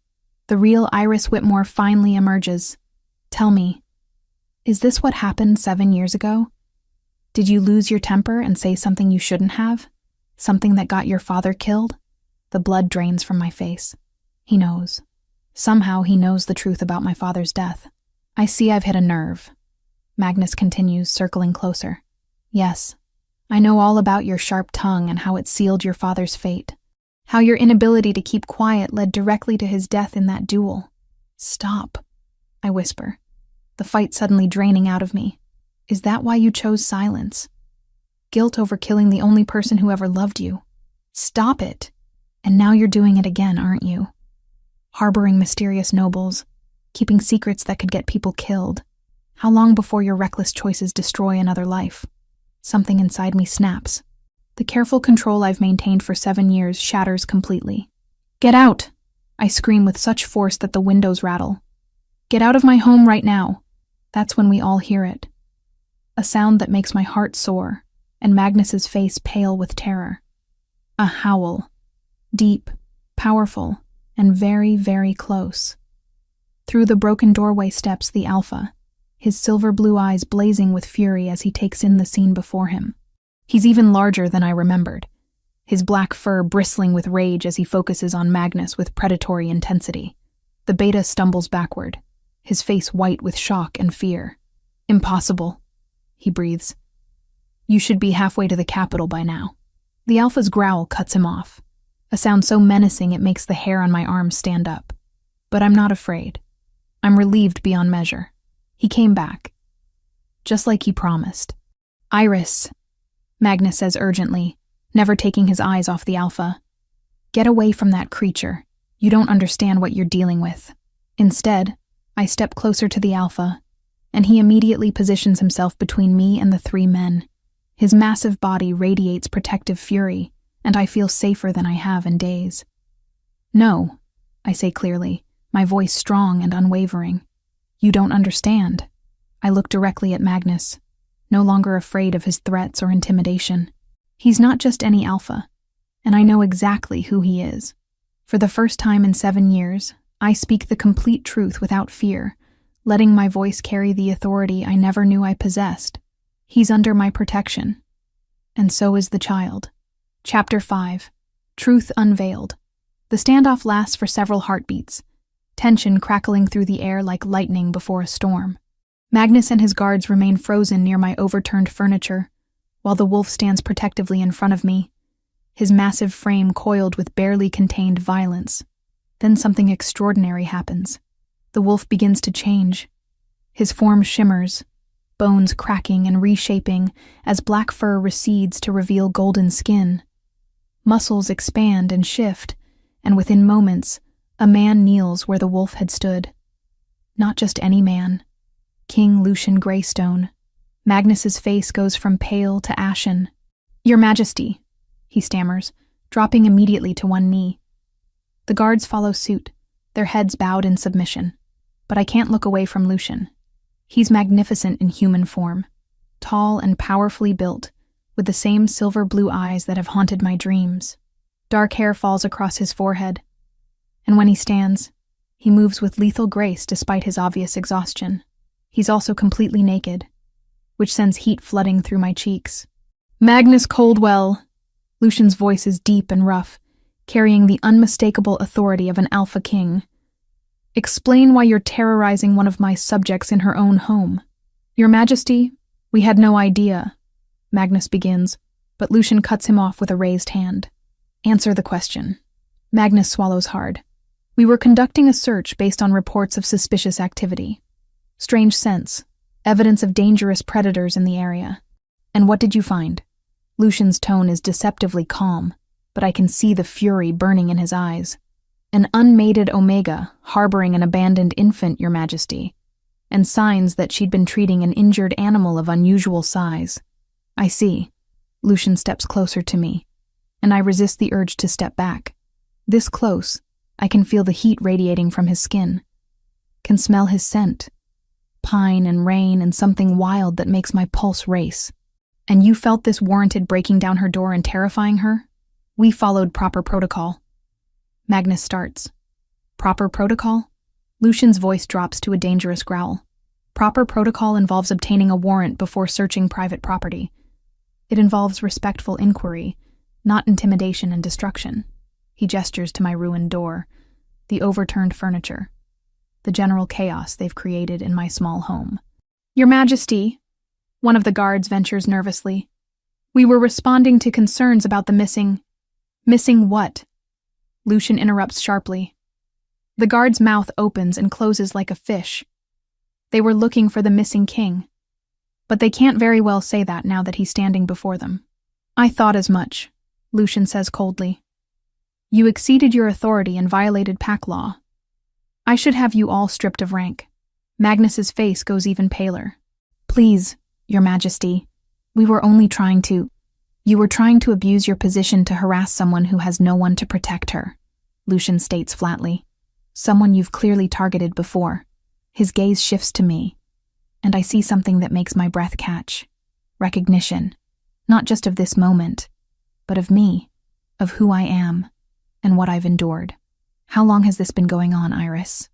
The real Iris Whitmore finally emerges. Tell me, is this what happened 7 years ago? Did you lose your temper and say something you shouldn't have? Something that got your father killed? The blood drains from my face. He knows. Somehow he knows the truth about my father's death. I see I've hit a nerve. Magnus continues, circling closer. Yes, I know all about your sharp tongue and how it sealed your father's fate. How your inability to keep quiet led directly to his death in that duel. Stop, I whisper, the fight suddenly draining out of me. Is that why you chose silence? Guilt over killing the only person who ever loved you. Stop it. And now you're doing it again, aren't you? Harboring mysterious nobles, keeping secrets that could get people killed. How long before your reckless choices destroy another life? Something inside me snaps. The careful control I've maintained for 7 years shatters completely. Get out! I scream with such force that the windows rattle. Get out of my home right now. That's when we all hear it. A sound that makes my heart soar, and Magnus's face pale with terror. A howl. Deep, powerful, and very, very close. Through the broken doorway steps the Alpha, his silver blue eyes blazing with fury as he takes in the scene before him. He's even larger than I remembered, his black fur bristling with rage as he focuses on Magnus with predatory intensity. The Beta stumbles backward, his face white with shock and fear. Impossible, he breathes. You should be halfway to the capital by now. The Alpha's growl cuts him off, a sound so menacing it makes the hair on my arms stand up. But I'm not afraid. I'm relieved beyond measure. He came back, just like he promised. Iris, Magnus says urgently, never taking his eyes off the Alpha. Get away from that creature. You don't understand what you're dealing with. Instead, I step closer to the Alpha, and he immediately positions himself between me and the three men. His massive body radiates protective fury, and I feel safer than I have in days. No, I say clearly, my voice strong and unwavering. You don't understand. I look directly at Magnus, no longer afraid of his threats or intimidation. He's not just any Alpha, and I know exactly who he is. For the first time in 7 years, I speak the complete truth without fear, letting my voice carry the authority I never knew I possessed. He's under my protection. And so is the child. Chapter 5. Truth Unveiled. The standoff lasts for several heartbeats, tension crackling through the air like lightning before a storm. Magnus and his guards remain frozen near my overturned furniture, while the wolf stands protectively in front of me, his massive frame coiled with barely contained violence. Then something extraordinary happens. The wolf begins to change. His form shimmers, bones cracking and reshaping as black fur recedes to reveal golden skin. Muscles expand and shift, and within moments, a man kneels where the wolf had stood. Not just any man. King Lucian Greystone. Magnus's face goes from pale to ashen. Your Majesty, he stammers, dropping immediately to one knee. The guards follow suit, their heads bowed in submission. But I can't look away from Lucian. He's magnificent in human form, tall and powerfully built, with the same silver blue eyes that have haunted my dreams. Dark hair falls across his forehead, and when he stands, he moves with lethal grace despite his obvious exhaustion. He's also completely naked, which sends heat flooding through my cheeks. Magnus Coldwell! Lucian's voice is deep and rough, carrying the unmistakable authority of an Alpha King. Explain why you're terrorizing one of my subjects in her own home. Your Majesty, we had no idea, Magnus begins, but Lucian cuts him off with a raised hand. Answer the question. Magnus swallows hard. We were conducting a search based on reports of suspicious activity. Strange scents, evidence of dangerous predators in the area. And what did you find? Lucian's tone is deceptively calm, but I can see the fury burning in his eyes. An unmated Omega harboring an abandoned infant, Your Majesty, and signs that she'd been treating an injured animal of unusual size. I see. Lucian steps closer to me, and I resist the urge to step back. This close, I can feel the heat radiating from his skin, can smell his scent, pine and rain and something wild that makes my pulse race. And you felt this warranted breaking down her door and terrifying her? We followed proper protocol. Magnus starts. Proper protocol? Lucian's voice drops to a dangerous growl. Proper protocol involves obtaining a warrant before searching private property. It involves respectful inquiry, not intimidation and destruction. He gestures to my ruined door, the overturned furniture, the general chaos they've created in my small home. Your Majesty, one of the guards ventures nervously. We were responding to concerns about the missing... Missing what? Lucian interrupts sharply. The guard's mouth opens and closes like a fish. They were looking for the missing king. But they can't very well say that now that he's standing before them. I thought as much, Lucian says coldly. You exceeded your authority and violated pack law. I should have you all stripped of rank. Magnus's face goes even paler. Please, Your Majesty, we were only trying to... You were trying to abuse your position to harass someone who has no one to protect her, Lucian states flatly. Someone you've clearly targeted before. His gaze shifts to me, and I see something that makes my breath catch. Recognition, not just of this moment, but of me, of who I am, and what I've endured. How long has this been going on, Iris?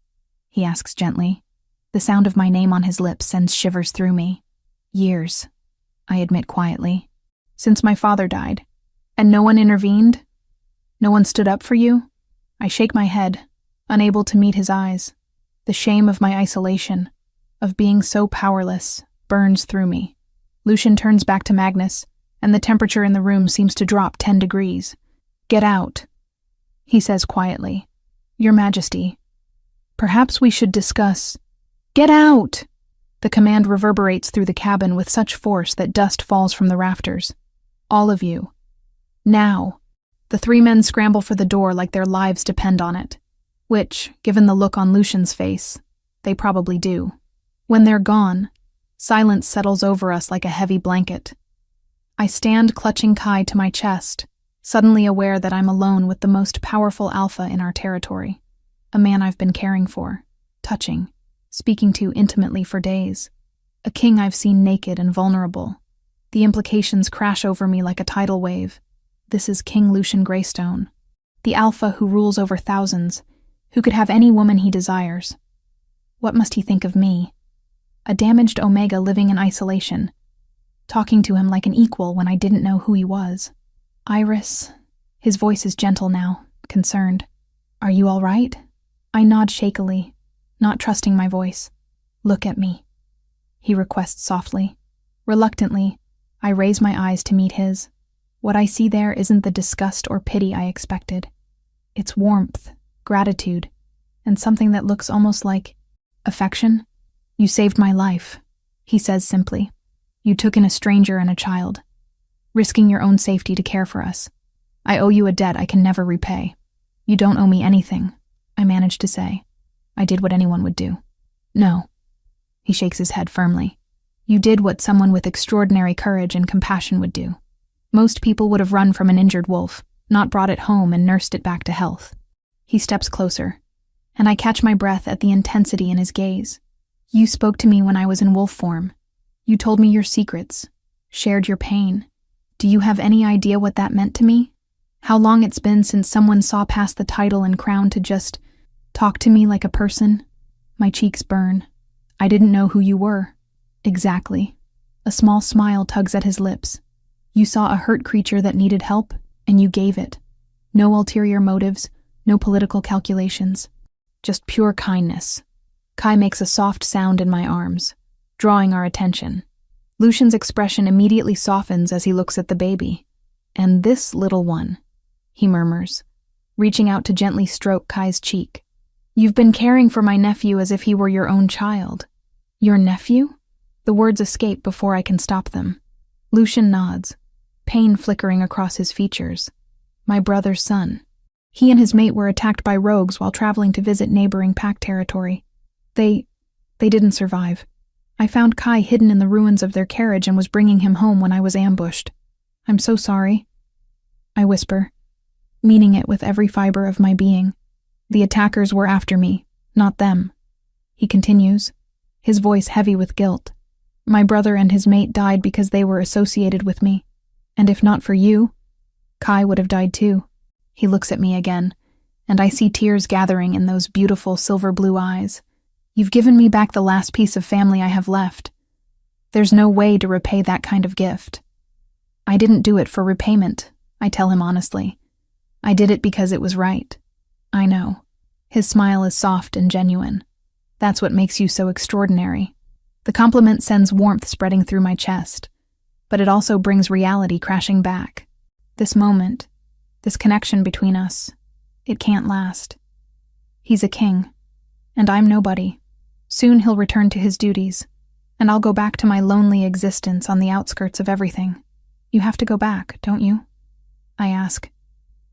He asks gently. The sound of my name on his lips sends shivers through me. Years, I admit quietly. Since my father died. And no one intervened? No one stood up for you? I shake my head, unable to meet his eyes. The shame of my isolation, of being so powerless, burns through me. Lucian turns back to Magnus, and the temperature in the room seems to drop 10 degrees. Get out, he says quietly. Your Majesty, perhaps we should discuss... Get out! The command reverberates through the cabin with such force that dust falls from the rafters. All of you. Now. The 3 men scramble for the door like their lives depend on it. Which, given the look on Lucian's face, they probably do. When they're gone, silence settles over us like a heavy blanket. I stand clutching Kai to my chest, suddenly aware that I'm alone with the most powerful alpha in our territory. A man I've been caring for, touching, speaking to intimately for days. A king I've seen naked and vulnerable. The implications crash over me like a tidal wave. This is King Lucian Greystone, the alpha who rules over thousands, who could have any woman he desires. What must he think of me? A damaged Omega living in isolation, talking to him like an equal when I didn't know who he was. Iris, his voice is gentle now, concerned. Are you all right? I nod shakily, not trusting my voice. Look at me, he requests softly. Reluctantly, I raise my eyes to meet his. What I see there isn't the disgust or pity I expected. It's warmth, gratitude, and something that looks almost like affection. You saved my life, he says simply. You took in a stranger and a child, risking your own safety to care for us. I owe you a debt I can never repay. You don't owe me anything, I managed to say. I did what anyone would do. No. He shakes his head firmly. You did what someone with extraordinary courage and compassion would do. Most people would have run from an injured wolf, not brought it home and nursed it back to health. He steps closer, and I catch my breath at the intensity in his gaze. You spoke to me when I was in wolf form. You told me your secrets, shared your pain. Do you have any idea what that meant to me? How long it's been since someone saw past the title and crown to just talk to me like a person? My cheeks burn. I didn't know who you were. Exactly. A small smile tugs at his lips. You saw a hurt creature that needed help, and you gave it. No ulterior motives, no political calculations. Just pure kindness. Kai makes a soft sound in my arms, drawing our attention. Lucian's expression immediately softens as he looks at the baby. And this little one, he murmurs, reaching out to gently stroke Kai's cheek. You've been caring for my nephew as if he were your own child. Your nephew? The words escape before I can stop them. Lucian nods, pain flickering across his features. My brother's son. He and his mate were attacked by rogues while traveling to visit neighboring pack territory. They didn't survive. I found Kai hidden in the ruins of their carriage and was bringing him home when I was ambushed. I'm so sorry, I whisper, meaning it with every fiber of my being. The attackers were after me, not them. He continues, his voice heavy with guilt. My brother and his mate died because they were associated with me. And if not for you, Kai would have died too. He looks at me again, and I see tears gathering in those beautiful silver blue eyes. You've given me back the last piece of family I have left. There's no way to repay that kind of gift. I didn't do it for repayment, I tell him honestly. I did it because it was right. I know. His smile is soft and genuine. That's what makes you so extraordinary. The compliment sends warmth spreading through my chest, but it also brings reality crashing back. This moment, this connection between us, it can't last. He's a king, and I'm nobody. Soon he'll return to his duties, and I'll go back to my lonely existence on the outskirts of everything. You have to go back, don't you? I ask,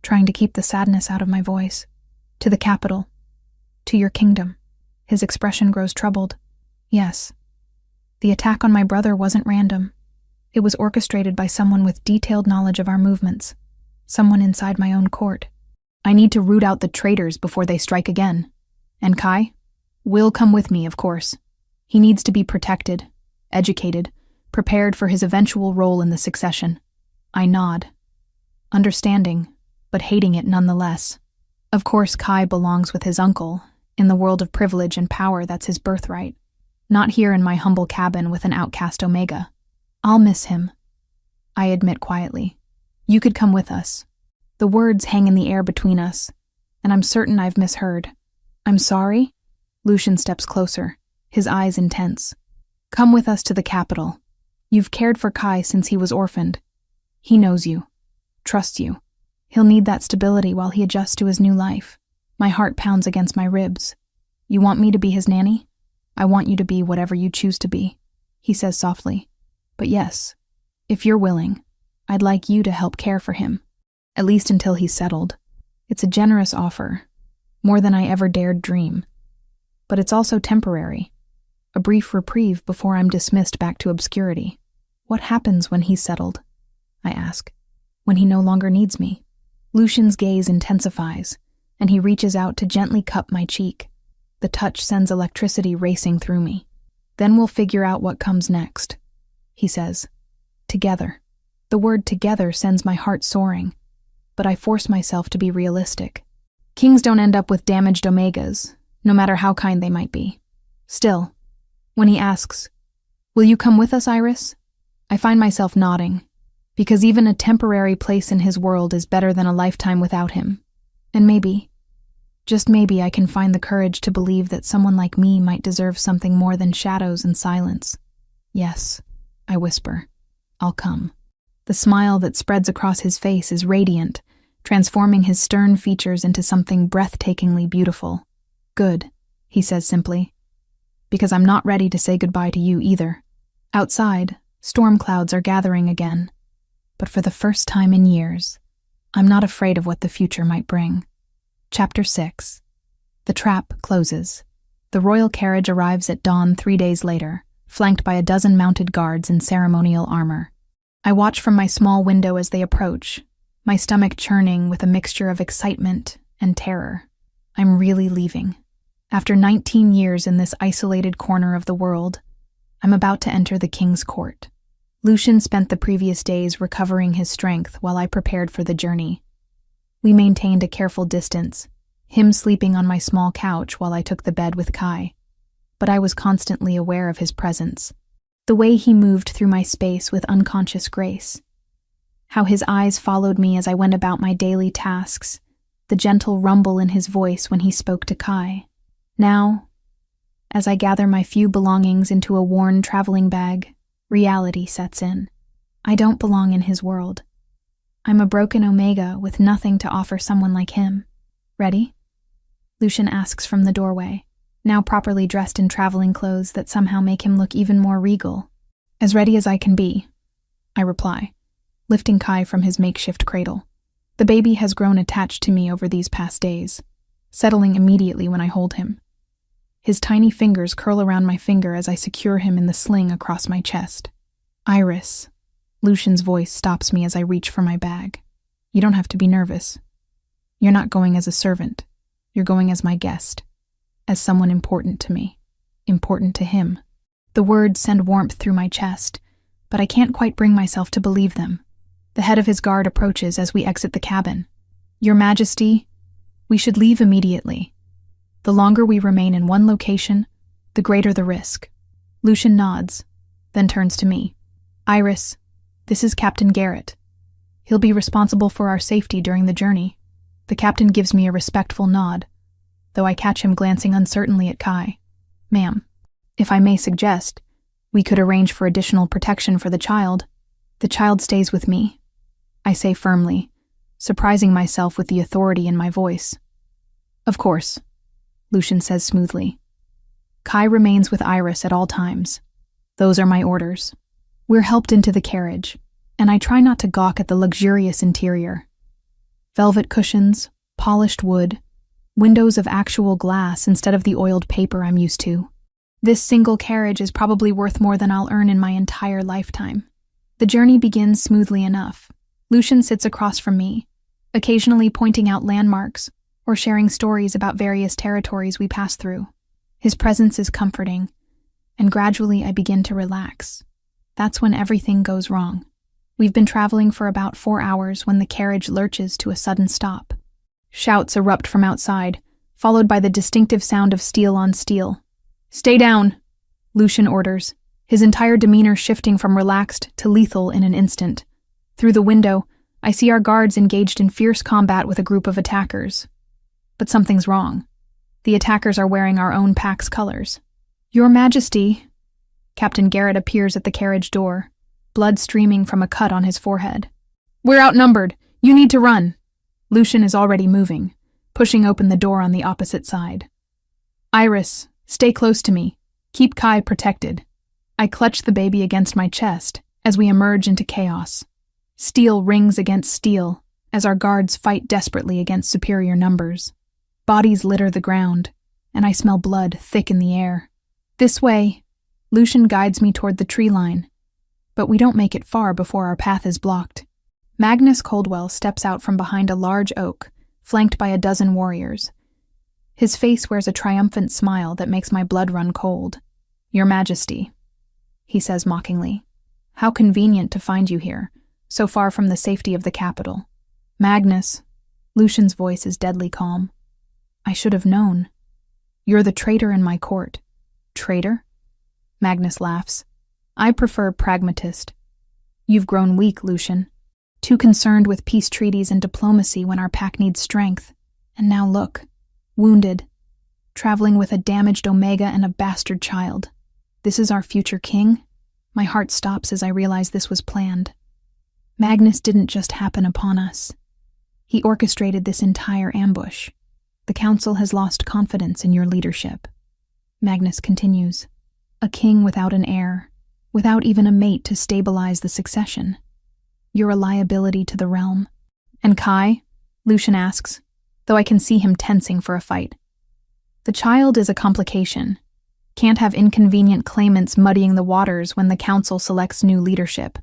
trying to keep the sadness out of my voice. To the capital. To your kingdom. His expression grows troubled. Yes. The attack on my brother wasn't random. It was orchestrated by someone with detailed knowledge of our movements. Someone inside my own court. I need to root out the traitors before they strike again. And Kai will come with me, of course. He needs to be protected, educated, prepared for his eventual role in the succession. I nod, understanding, but hating it nonetheless. Of course, Kai belongs with his uncle. In the world of privilege and power, that's his birthright. Not here in my humble cabin with an outcast Omega. I'll miss him, I admit quietly. You could come with us. The words hang in the air between us, and I'm certain I've misheard. I'm sorry? Lucian steps closer, his eyes intense. Come with us to the capital. You've cared for Kai since he was orphaned. He knows you, trusts you. He'll need that stability while he adjusts to his new life. My heart pounds against my ribs. You want me to be his nanny? I want you to be whatever you choose to be, he says softly. But yes, if you're willing, I'd like you to help care for him, at least until he's settled. It's a generous offer, more than I ever dared dream. But it's also temporary, a brief reprieve before I'm dismissed back to obscurity. What happens when he's settled? I ask. When he no longer needs me? Lucian's gaze intensifies, and he reaches out to gently cup my cheek. The touch sends electricity racing through me. Then we'll figure out what comes next, he says. Together. The word together sends my heart soaring, but I force myself to be realistic. Kings don't end up with damaged Omegas, no matter how kind they might be. Still, when he asks, "Will you come with us, Iris?" I find myself nodding, because even a temporary place in his world is better than a lifetime without him. And maybe, just maybe, I can find the courage to believe that someone like me might deserve something more than shadows and silence. Yes, I whisper, I'll come. The smile that spreads across his face is radiant, transforming his stern features into something breathtakingly beautiful. Good, he says simply, because I'm not ready to say goodbye to you either. Outside, storm clouds are gathering again, but for the first time in years, I'm not afraid of what the future might bring. Chapter 6. The trap closes. The royal carriage arrives at dawn 3 days later, flanked by a dozen mounted guards in ceremonial armor. I watch from my small window as they approach, my stomach churning with a mixture of excitement and terror. I'm really leaving. After 19 years in this isolated corner of the world, I'm about to enter the king's court. Lucian spent the previous days recovering his strength while I prepared for the journey. We maintained a careful distance, him sleeping on my small couch while I took the bed with Kai. But I was constantly aware of his presence. The way he moved through my space with unconscious grace. How his eyes followed me as I went about my daily tasks, the gentle rumble in his voice when he spoke to Kai. Now, as I gather my few belongings into a worn traveling bag, reality sets in. I don't belong in his world. I'm a broken Omega with nothing to offer someone like him. Ready? Lucian asks from the doorway, now properly dressed in traveling clothes that somehow make him look even more regal. As ready as I can be, I reply, lifting Kai from his makeshift cradle. The baby has grown attached to me over these past days, settling immediately when I hold him. His tiny fingers curl around my finger as I secure him in the sling across my chest. Iris. Lucian's voice stops me as I reach for my bag. You don't have to be nervous. You're not going as a servant. You're going as my guest. As someone important to me. Important to him. The words send warmth through my chest, but I can't quite bring myself to believe them. The head of his guard approaches as we exit the cabin. Your Majesty, we should leave immediately. The longer we remain in one location, the greater the risk. Lucian nods, then turns to me. Iris, this is Captain Garrett. He'll be responsible for our safety during the journey. The captain gives me a respectful nod, though I catch him glancing uncertainly at Kai. Ma'am, if I may suggest, we could arrange for additional protection for the child. The child stays with me, I say firmly, surprising myself with the authority in my voice. Of course, Lucian says smoothly. Kai remains with Iris at all times. Those are my orders. We're helped into the carriage, and I try not to gawk at the luxurious interior. Velvet cushions, polished wood, windows of actual glass instead of the oiled paper I'm used to. This single carriage is probably worth more than I'll earn in my entire lifetime. The journey begins smoothly enough. Lucian sits across from me, occasionally pointing out landmarks or sharing stories about various territories we pass through. His presence is comforting, and gradually I begin to relax. That's when everything goes wrong. We've been traveling for about 4 hours when the carriage lurches to a sudden stop. Shouts erupt from outside, followed by the distinctive sound of steel on steel. Stay down, Lucian orders, his entire demeanor shifting from relaxed to lethal in an instant. Through the window, I see our guards engaged in fierce combat with a group of attackers. But something's wrong. The attackers are wearing our own pack's colors. Your Majesty, Captain Garrett appears at the carriage door, blood streaming from a cut on his forehead. We're outnumbered. You need to run. Lucian is already moving, pushing open the door on the opposite side. Iris, stay close to me. Keep Kai protected. I clutch the baby against my chest as we emerge into chaos. Steel rings against steel as our guards fight desperately against superior numbers. Bodies litter the ground, and I smell blood thick in the air. This way, Lucian guides me toward the tree line, but we don't make it far before our path is blocked. Magnus Coldwell steps out from behind a large oak, flanked by a dozen warriors. His face wears a triumphant smile that makes my blood run cold. Your Majesty, he says mockingly. How convenient to find you here, so far from the safety of the capital. Magnus, Lucian's voice is deadly calm. I should have known. You're the traitor in my court. Traitor? Magnus laughs. I prefer pragmatist. You've grown weak, Lucian. Too concerned with peace treaties and diplomacy when our pack needs strength. And now look, wounded, traveling with a damaged Omega and a bastard child. This is our future king? My heart stops as I realize this was planned. Magnus didn't just happen upon us. He orchestrated this entire ambush. The council has lost confidence in your leadership. Magnus continues. A king without an heir, without even a mate to stabilize the succession. You're a liability to the realm. And Kai? Lucian asks, though I can see him tensing for a fight. The child is a complication. Can't have inconvenient claimants muddying the waters when the council selects new leadership.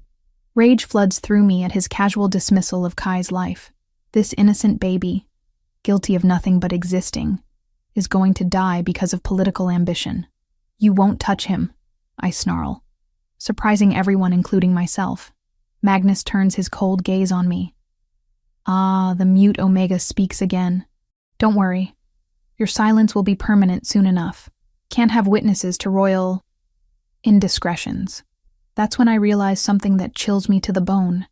Rage floods through me at his casual dismissal of Kai's life. This innocent baby, guilty of nothing but existing, is going to die because of political ambition. You won't touch him, I snarl, surprising everyone including myself. Magnus turns his cold gaze on me. Ah, the mute Omega speaks again. Don't worry. Your silence will be permanent soon enough. Can't have witnesses to royal indiscretions. That's when I realize something that chills me to the bone.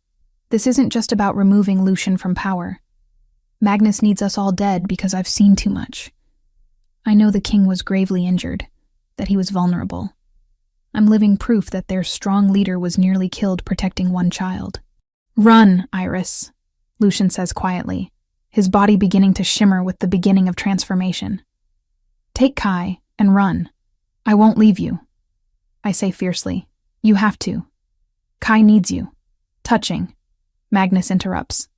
This isn't just about removing Lucian from power. Magnus needs us all dead because I've seen too much. I know the king was gravely injured, that he was vulnerable. I'm living proof that their strong leader was nearly killed protecting one child. Run, Iris, Lucian says quietly, his body beginning to shimmer with the beginning of transformation. Take Kai and run. I won't leave you. I say fiercely. You have to. Kai needs you. Touching. Magnus interrupts.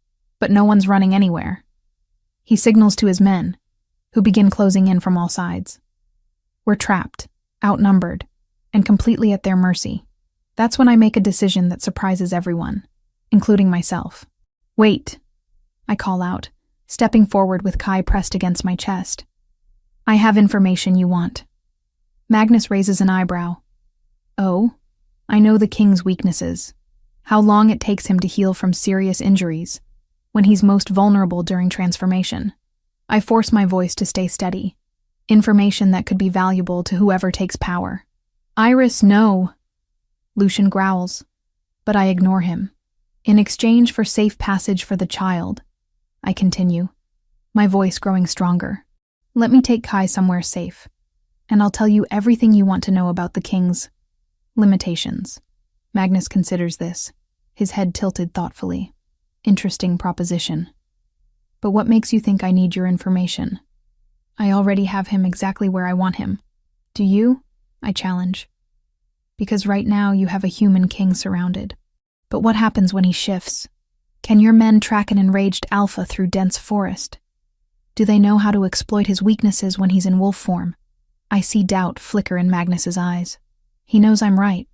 but no one's running anywhere. He signals to his men, who begin closing in from all sides. We're trapped, outnumbered, and completely at their mercy. That's when I make a decision that surprises everyone, including myself. Wait, I call out, stepping forward with Kai pressed against my chest. I have information you want. Magnus raises an eyebrow. Oh, I know the king's weaknesses. How long it takes him to heal from serious injuries, when he's most vulnerable during transformation. I force my voice to stay steady. Information that could be valuable to whoever takes power. Iris, no. Lucian growls, but I ignore him. In exchange for safe passage for the child, I continue, my voice growing stronger. Let me take Kai somewhere safe, and I'll tell you everything you want to know about the king's limitations. Magnus considers this, his head tilted thoughtfully. Interesting proposition. But what makes you think I need your information? I already have him exactly where I want him. Do you? I challenge. Because right now you have a human king surrounded. But what happens when he shifts? Can your men track an enraged alpha through dense forest? Do they know how to exploit his weaknesses when he's in wolf form? I see doubt flicker in Magnus's eyes. He knows I'm right.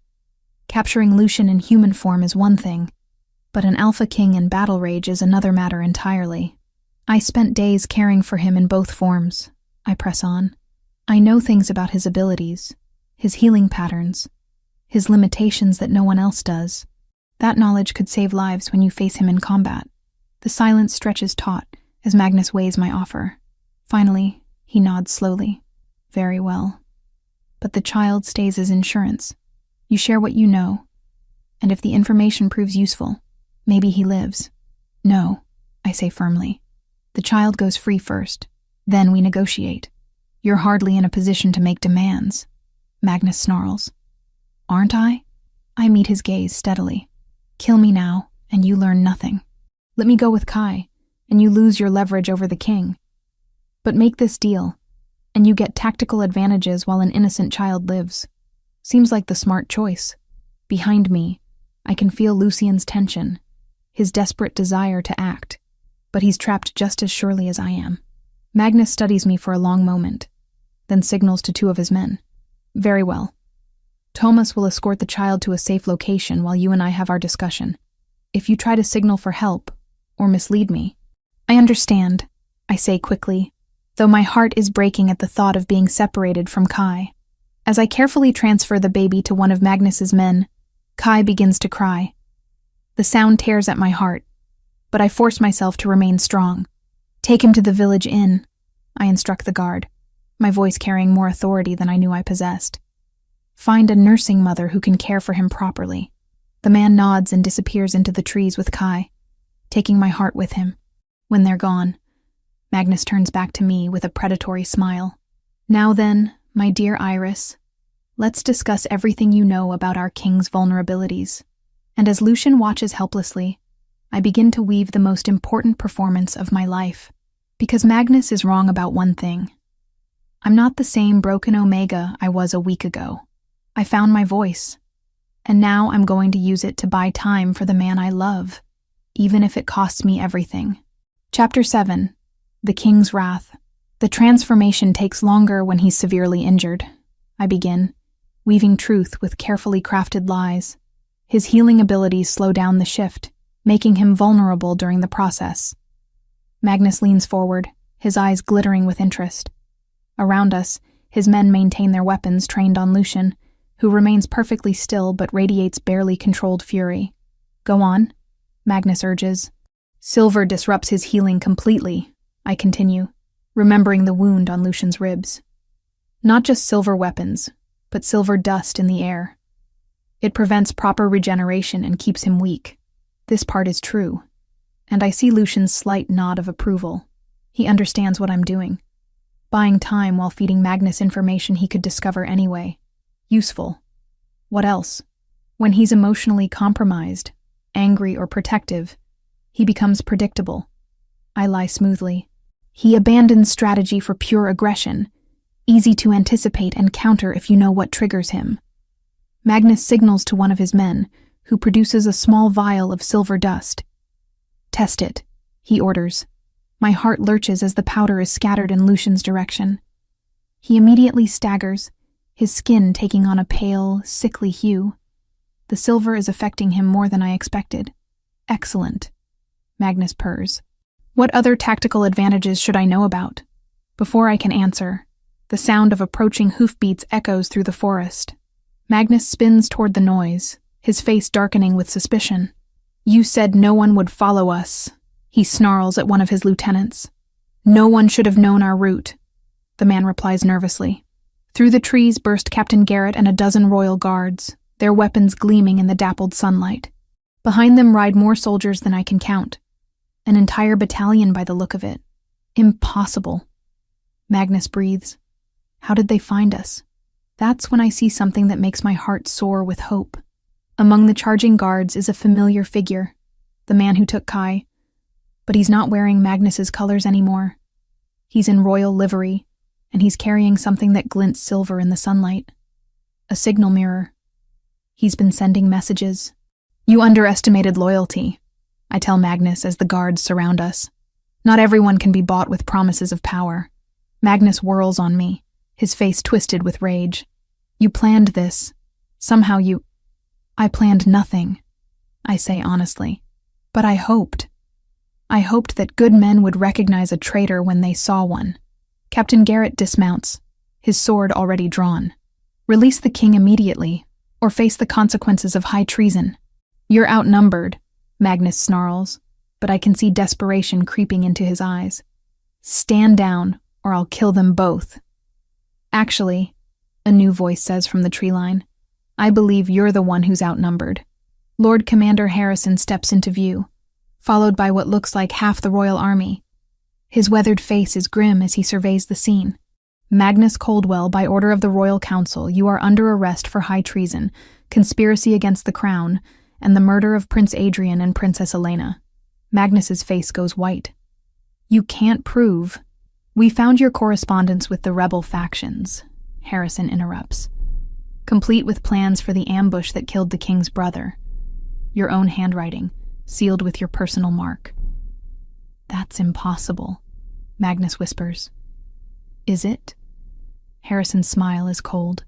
Capturing Lucian in human form is one thing, but an alpha king in battle rage is another matter entirely. I spent days caring for him in both forms. I press on. I know things about his abilities, his healing patterns, his limitations that no one else does. That knowledge could save lives when you face him in combat. The silence stretches taut as Magnus weighs my offer. Finally, he nods slowly. Very well. But the child stays as insurance. You share what you know, and if the information proves useful, maybe he lives. No, I say firmly. The child goes free first, then we negotiate. You're hardly in a position to make demands. Magnus snarls. Aren't I? I meet his gaze steadily. Kill me now, and you learn nothing. Let me go with Kai, and you lose your leverage over the king. But make this deal, and you get tactical advantages while an innocent child lives. Seems like the smart choice. Behind me, I can feel Lucian's tension, his desperate desire to act, but he's trapped just as surely as I am. Magnus studies me for a long moment, then signals to two of his men. Very well. Thomas will escort the child to a safe location while you and I have our discussion. If you try to signal for help, or mislead me. I understand, I say quickly, though my heart is breaking at the thought of being separated from Kai. As I carefully transfer the baby to one of Magnus's men, Kai begins to cry. The sound tears at my heart, but I force myself to remain strong. Take him to the village inn, I instruct the guard, my voice carrying more authority than I knew I possessed. Find a nursing mother who can care for him properly. The man nods and disappears into the trees with Kai, taking my heart with him. When they're gone, Magnus turns back to me with a predatory smile. Now then, my dear Iris, let's discuss everything you know about our king's vulnerabilities. And as Lucian watches helplessly, I begin to weave the most important performance of my life. Because Magnus is wrong about one thing. I'm not the same broken Omega I was a week ago. I found my voice, and now I'm going to use it to buy time for the man I love, even if it costs me everything. Chapter 7. The King's Wrath. The transformation takes longer when he's severely injured. I begin, weaving truth with carefully crafted lies. His healing abilities slow down the shift, making him vulnerable during the process. Magnus leans forward, his eyes glittering with interest. Around us, his men maintain their weapons trained on Lucian, who remains perfectly still but radiates barely controlled fury. Go on, Magnus urges. Silver disrupts his healing completely, I continue, remembering the wound on Lucian's ribs. Not just silver weapons, but silver dust in the air. It prevents proper regeneration and keeps him weak. This part is true, and I see Lucian's slight nod of approval. He understands what I'm doing. Buying time while feeding Magnus information he could discover anyway. Useful. What else? When he's emotionally compromised, angry or protective, he becomes predictable. I lie smoothly. He abandons strategy for pure aggression, easy to anticipate and counter if you know what triggers him. Magnus signals to one of his men, who produces a small vial of silver dust. Test it, he orders. My heart lurches as the powder is scattered in Lucian's direction. He immediately staggers, his skin taking on a pale, sickly hue. The silver is affecting him more than I expected. Excellent, Magnus purrs. What other tactical advantages should I know about? Before I can answer, the sound of approaching hoofbeats echoes through the forest. Magnus spins toward the noise, his face darkening with suspicion. You said no one would follow us, he snarls at one of his lieutenants. No one should have known our route, the man replies nervously. Through the trees burst Captain Garrett and a dozen royal guards, their weapons gleaming in the dappled sunlight. Behind them ride more soldiers than I can count. An entire battalion by the look of it. Impossible. Magnus breathes. How did they find us? That's when I see something that makes my heart soar with hope. Among the charging guards is a familiar figure, the man who took Kai. But he's not wearing Magnus's colors anymore. He's in royal livery, and he's carrying something that glints silver in the sunlight. A signal mirror. He's been sending messages. You underestimated loyalty, I tell Magnus as the guards surround us. Not everyone can be bought with promises of power. Magnus whirls on me, his face twisted with rage. You planned this. Somehow I planned nothing, I say honestly. But I hoped. I hoped that good men would recognize a traitor when they saw one. Captain Garrett dismounts, his sword already drawn. Release the king immediately, or face the consequences of high treason. You're outnumbered, Magnus snarls, but I can see desperation creeping into his eyes. Stand down, or I'll kill them both. Actually, a new voice says from the tree line, I believe you're the one who's outnumbered. Lord Commander Harrison steps into view, followed by what looks like half the royal army. His weathered face is grim as he surveys the scene. Magnus Coldwell, by order of the Royal Council, you are under arrest for high treason, conspiracy against the crown, and the murder of Prince Adrian and Princess Elena. Magnus's face goes white. You can't prove. We found your correspondence with the rebel factions, Harrison interrupts, complete with plans for the ambush that killed the king's brother. Your own handwriting, sealed with your personal mark. That's impossible, Magnus whispers. Is it? Harrison's smile is cold.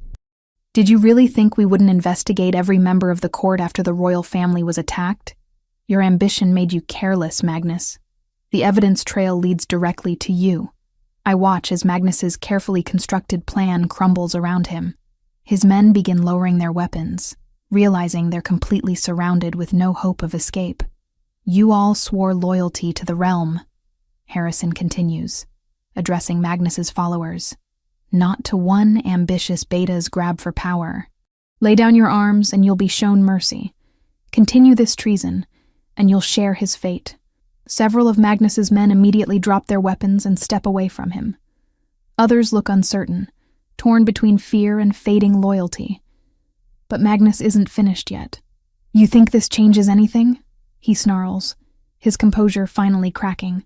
Did you really think we wouldn't investigate every member of the court after the royal family was attacked? Your ambition made you careless, Magnus. The evidence trail leads directly to you. I watch as Magnus's carefully constructed plan crumbles around him. His men begin lowering their weapons, realizing they're completely surrounded with no hope of escape. You all swore loyalty to the realm, Harrison continues, addressing Magnus's followers, not to one ambitious beta's grab for power. Lay down your arms and you'll be shown mercy. Continue this treason, and you'll share his fate. Several of Magnus's men immediately drop their weapons and step away from him. Others look uncertain, torn between fear and fading loyalty. But Magnus isn't finished yet. You think this changes anything? He snarls, his composure finally cracking.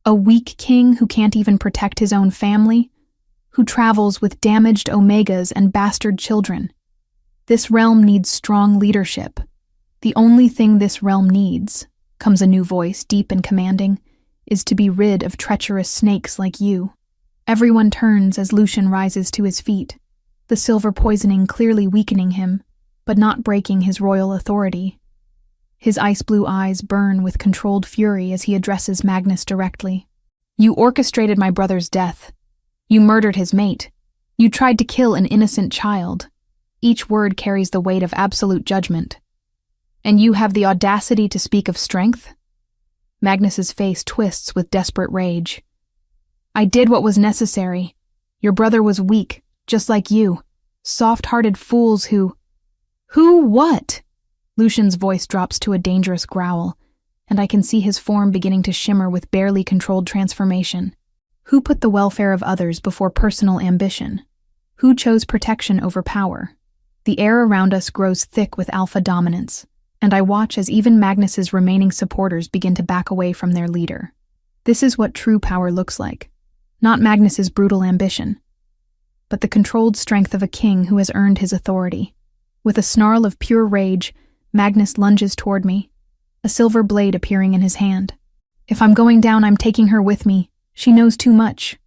A weak king who can't even protect his own family? Who travels with damaged omegas and bastard children? This realm needs strong leadership. The only thing this realm needs, comes a new voice, deep and commanding, is to be rid of treacherous snakes like you. Everyone turns as Lucian rises to his feet, the silver poisoning clearly weakening him, but not breaking his royal authority. His ice-blue eyes burn with controlled fury as he addresses Magnus directly. You orchestrated my brother's death. You murdered his mate. You tried to kill an innocent child. Each word carries the weight of absolute judgment. And you have the audacity to speak of strength? Magnus's face twists with desperate rage. I did what was necessary. Your brother was weak, just like you. Soft-hearted fools who... Who what? Lucian's voice drops to a dangerous growl, and I can see his form beginning to shimmer with barely controlled transformation. Who put the welfare of others before personal ambition? Who chose protection over power? The air around us grows thick with alpha dominance, and I watch as even Magnus's remaining supporters begin to back away from their leader. This is what true power looks like. Not Magnus's brutal ambition, but the controlled strength of a king who has earned his authority. With a snarl of pure rage, Magnus lunges toward me, a silver blade appearing in his hand. If I'm going down, I'm taking her with me. She knows too much.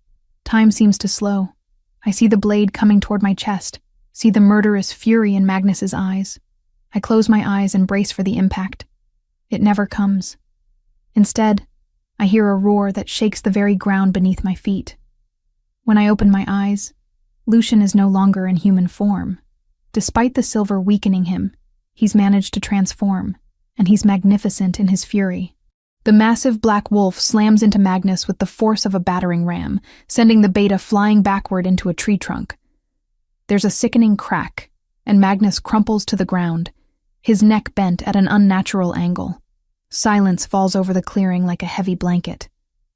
Time seems to slow. I see the blade coming toward my chest, see the murderous fury in Magnus's eyes. I close my eyes and brace for the impact. It never comes. Instead, I hear a roar that shakes the very ground beneath my feet. When I open my eyes, Lucian is no longer in human form. Despite the silver weakening him, he's managed to transform, and he's magnificent in his fury. The massive black wolf slams into Magnus with the force of a battering ram, sending the beta flying backward into a tree trunk. There's a sickening crack, and Magnus crumples to the ground, his neck bent at an unnatural angle. Silence falls over the clearing like a heavy blanket.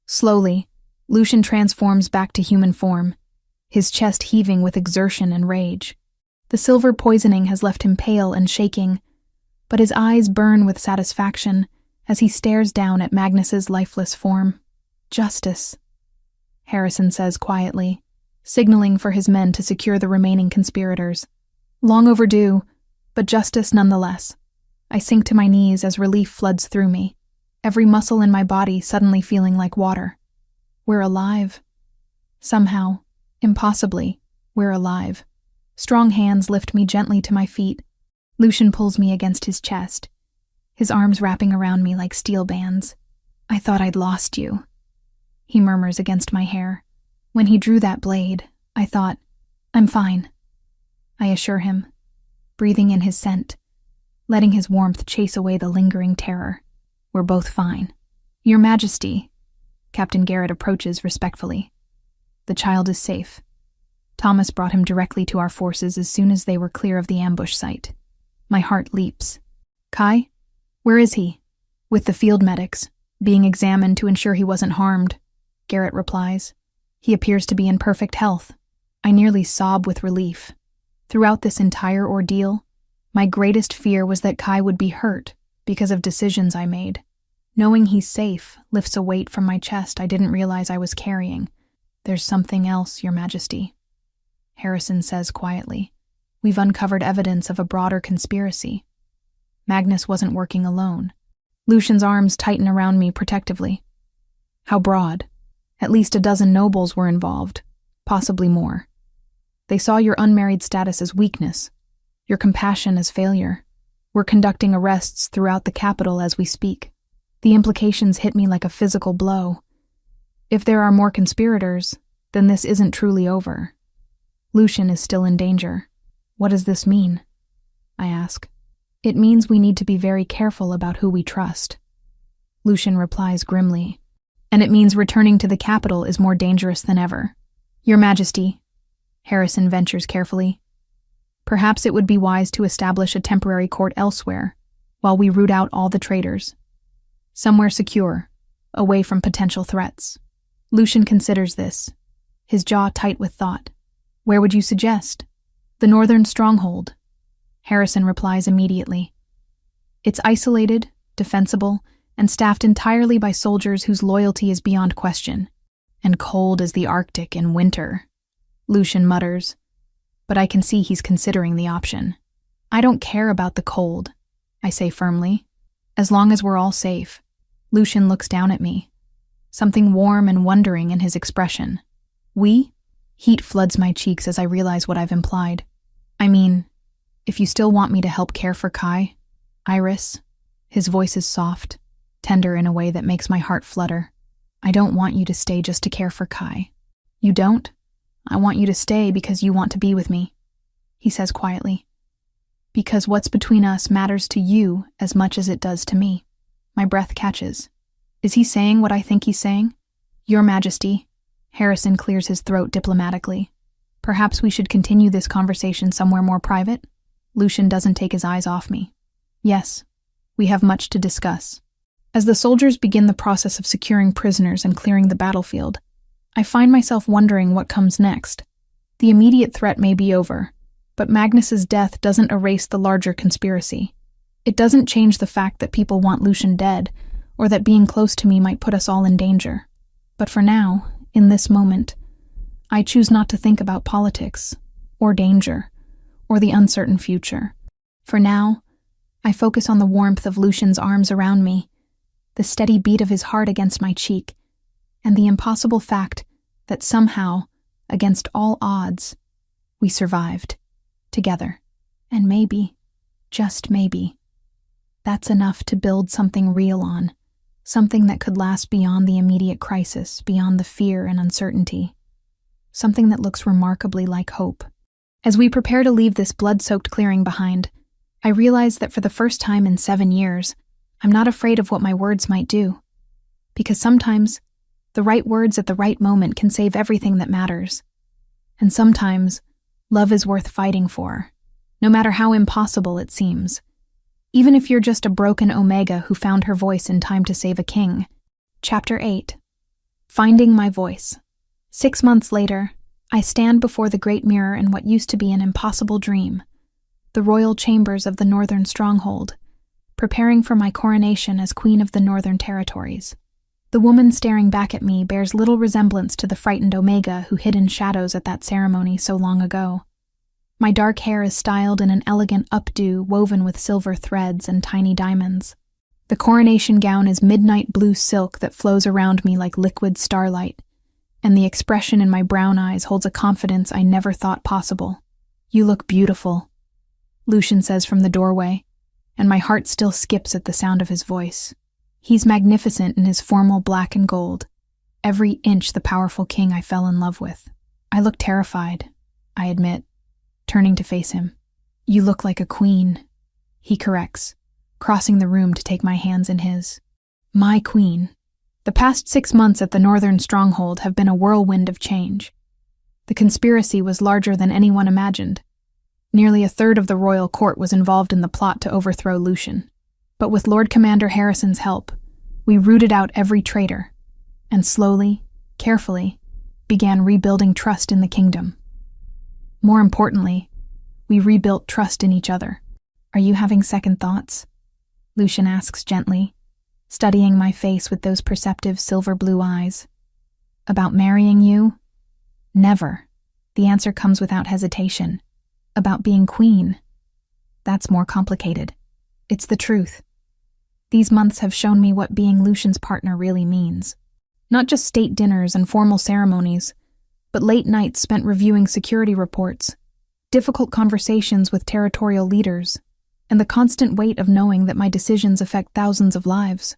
Slowly, Lucian transforms back to human form, his chest heaving with exertion and rage. The silver poisoning has left him pale and shaking, but his eyes burn with satisfaction as he stares down at Magnus's lifeless form. "Justice," Harrison says quietly, signaling for his men to secure the remaining conspirators. Long overdue, but justice nonetheless. I sink to my knees as relief floods through me, every muscle in my body suddenly feeling like water. We're alive. Somehow, impossibly, we're alive. Strong hands lift me gently to my feet. Lucian pulls me against his chest, his arms wrapping around me like steel bands. "I thought I'd lost you," he murmurs against my hair. "When he drew that blade, I thought, I'm fine," I assure him, breathing in his scent, letting his warmth chase away the lingering terror. "We're both fine." "Your Majesty," Captain Garrett approaches respectfully. "The child is safe. Thomas brought him directly to our forces as soon as they were clear of the ambush site." My heart leaps. "Kai? Where is he?" "With the field medics, being examined to ensure he wasn't harmed," Garrett replies. "He appears to be in perfect health." I nearly sob with relief. Throughout this entire ordeal, my greatest fear was that Kai would be hurt because of decisions I made. Knowing he's safe lifts a weight from my chest I didn't realize I was carrying. "There's something else, Your Majesty," Harrison says quietly. "We've uncovered evidence of a broader conspiracy. Magnus wasn't working alone." Lucian's arms tighten around me protectively. "How broad?" "At least a dozen nobles were involved, possibly more. They saw your unmarried status as weakness, your compassion as failure. We're conducting arrests throughout the capital as we speak." The implications hit me like a physical blow. If there are more conspirators, then this isn't truly over. Lucian is still in danger. "What does this mean?" I ask. "It means we need to be very careful about who we trust," Lucian replies grimly. "And it means returning to the capital is more dangerous than ever." "Your Majesty," Harrison ventures carefully, "perhaps it would be wise to establish a temporary court elsewhere while we root out all the traitors. Somewhere secure, away from potential threats." Lucian considers this, his jaw tight with thought. "Where would you suggest?" "The northern stronghold," Harrison replies immediately. "It's isolated, defensible, and staffed entirely by soldiers whose loyalty is beyond question. And cold as the Arctic in winter," Lucian mutters, but I can see he's considering the option. "I don't care about the cold," I say firmly, "as long as we're all safe." Lucian looks down at me, something warm and wondering in his expression. "We?" Heat floods my cheeks as I realize what I've implied. "I mean, if you still want me to help care for Kai, Iris," his voice is soft, tender in a way that makes my heart flutter. "I don't want you to stay just to care for Kai." "You don't? I want you to stay because you want to be with me," he says quietly. "Because what's between us matters to you as much as it does to me." My breath catches. Is he saying what I think he's saying? "Your Majesty," Harrison clears his throat diplomatically. "Perhaps we should continue this conversation somewhere more private?" Lucian doesn't take his eyes off me. "Yes, we have much to discuss." As the soldiers begin the process of securing prisoners and clearing the battlefield, I find myself wondering what comes next. The immediate threat may be over, but Magnus's death doesn't erase the larger conspiracy. It doesn't change the fact that people want Lucian dead, or that being close to me might put us all in danger. But for now, in this moment, I choose not to think about politics, or danger, or the uncertain future. For now, I focus on the warmth of Lucian's arms around me, the steady beat of his heart against my cheek, and the impossible fact that somehow, against all odds, we survived, together. And maybe, just maybe, that's enough to build something real on, something that could last beyond the immediate crisis, beyond the fear and uncertainty, something that looks remarkably like hope. As we prepare to leave this blood-soaked clearing behind, I realize that for the first time in 7 years, I'm not afraid of what my words might do. Because sometimes, the right words at the right moment can save everything that matters. And sometimes, love is worth fighting for, no matter how impossible it seems. Even if you're just a broken Omega who found her voice in time to save a king. Chapter 8. Finding my voice. 6 months later, I stand before the great mirror in what used to be an impossible dream, the royal chambers of the Northern Stronghold, preparing for my coronation as Queen of the Northern Territories. The woman staring back at me bears little resemblance to the frightened Omega who hid in shadows at that ceremony so long ago. My dark hair is styled in an elegant updo woven with silver threads and tiny diamonds. The coronation gown is midnight blue silk that flows around me like liquid starlight, and the expression in my brown eyes holds a confidence I never thought possible. "You look beautiful," Lucian says from the doorway, and my heart still skips at the sound of his voice. He's magnificent in his formal black and gold, every inch the powerful king I fell in love with. I look terrified, I admit, turning to face him. "You look like a queen," he corrects, crossing the room to take my hands in his. My queen. The past 6 months at the Northern Stronghold have been a whirlwind of change. The conspiracy was larger than anyone imagined. Nearly a third of the royal court was involved in the plot to overthrow Lucian. But with Lord Commander Harrison's help, we rooted out every traitor, and slowly, carefully, began rebuilding trust in the kingdom. More importantly, we rebuilt trust in each other. "Are you having second thoughts?" Lucian asks gently, studying my face with those perceptive silver blue eyes. "About marrying you?" "Never." The answer comes without hesitation. "About being queen?" "That's more complicated. It's the truth. These months have shown me what being Lucian's partner really means. Not just state dinners and formal ceremonies, but late nights spent reviewing security reports, difficult conversations with territorial leaders, and the constant weight of knowing that my decisions affect thousands of lives.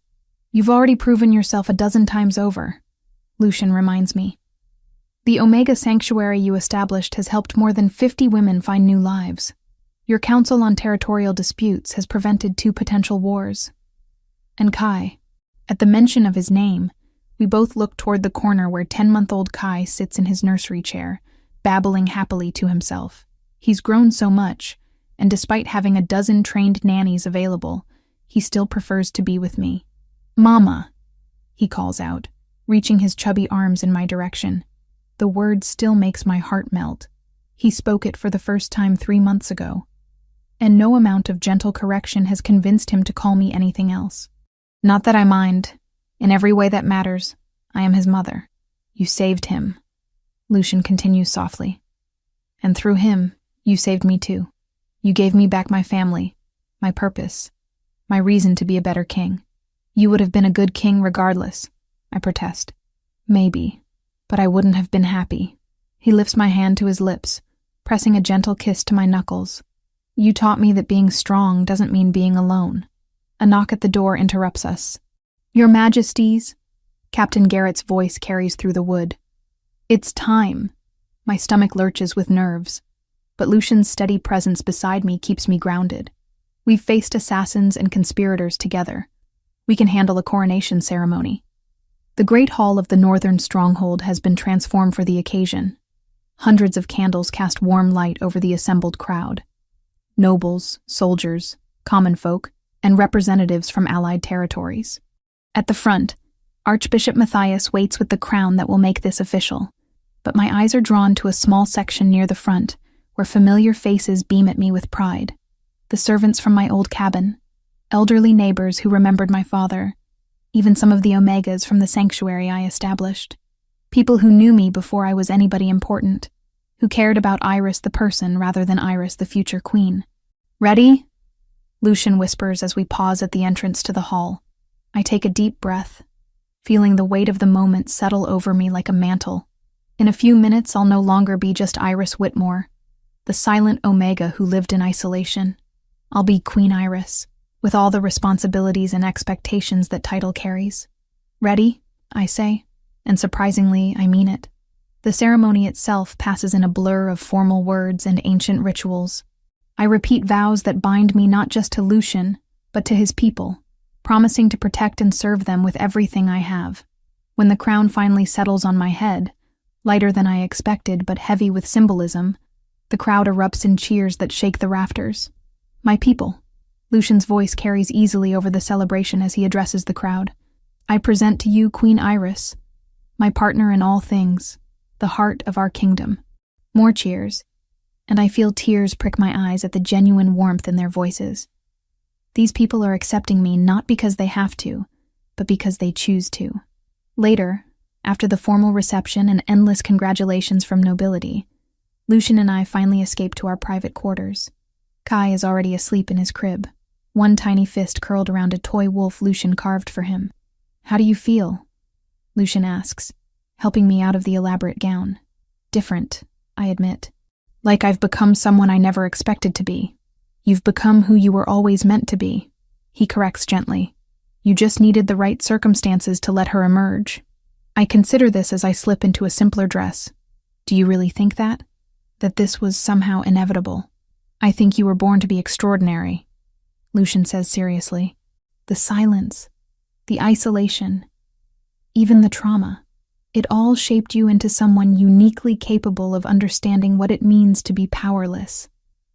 "You've already proven yourself a dozen times over," Lucian reminds me. "The Omega Sanctuary you established has helped more than 50 women find new lives. Your Council on Territorial Disputes has prevented 2 potential wars." And Kai. At the mention of his name, we both look toward the corner where 10-month-old Kai sits in his nursery chair, babbling happily to himself. He's grown so much, and despite having a dozen trained nannies available, he still prefers to be with me. "Mama," he calls out, reaching his chubby arms in my direction. The word still makes my heart melt. He spoke it for the first time 3 months ago, and no amount of gentle correction has convinced him to call me anything else. "Not that I mind. In every way that matters, I am his mother. You saved him," Lucian continues softly. "And through him, you saved me too. You gave me back my family, my purpose, my reason to be a better king. You would have been a good king regardless," I protest. "Maybe, but I wouldn't have been happy." He lifts my hand to his lips, pressing a gentle kiss to my knuckles. "You taught me that being strong doesn't mean being alone." A knock at the door interrupts us. "Your Majesties," Captain Garrett's voice carries through the wood. "It's time." My stomach lurches with nerves, but Lucian's steady presence beside me keeps me grounded. We've faced assassins and conspirators together. We can handle a coronation ceremony. The Great Hall of the Northern Stronghold has been transformed for the occasion. Hundreds of candles cast warm light over the assembled crowd. Nobles, soldiers, common folk, and representatives from allied territories. At the front, Archbishop Matthias waits with the crown that will make this official, but my eyes are drawn to a small section near the front where familiar faces beam at me with pride. The servants from my old cabin, elderly neighbors who remembered my father, even some of the Omegas from the sanctuary I established. People who knew me before I was anybody important, who cared about Iris the person rather than Iris the future queen. "Ready?" Lucian whispers as we pause at the entrance to the hall. I take a deep breath, feeling the weight of the moment settle over me like a mantle. In a few minutes, I'll no longer be just Iris Whitmore, the silent Omega who lived in isolation. I'll be Queen Iris, with all the responsibilities and expectations that title carries. Ready? I say, and surprisingly, I mean it. The ceremony itself passes in a blur of formal words and ancient rituals. I repeat vows that bind me not just to Lucian, but to his people, promising to protect and serve them with everything I have. When the crown finally settles on my head, lighter than I expected but heavy with symbolism, the crowd erupts in cheers that shake the rafters. My people. Lucian's voice carries easily over the celebration as he addresses the crowd. I present to you Queen Iris, my partner in all things, the heart of our kingdom. More cheers, and I feel tears prick my eyes at the genuine warmth in their voices. These people are accepting me not because they have to, but because they choose to. Later, after the formal reception and endless congratulations from nobility, Lucian and I finally escape to our private quarters. Kai is already asleep in his crib, one tiny fist curled around a toy wolf Lucian carved for him. "How do you feel?" Lucian asks, helping me out of the elaborate gown. "Different," I admit. "Like I've become someone I never expected to be." "You've become who you were always meant to be," he corrects gently. "You just needed the right circumstances to let her emerge." I consider this as I slip into a simpler dress. "Do you really think that? That this was somehow inevitable?" "I think you were born to be extraordinary," Lucian says seriously. "The silence, the isolation, even the trauma, it all shaped you into someone uniquely capable of understanding what it means to be powerless.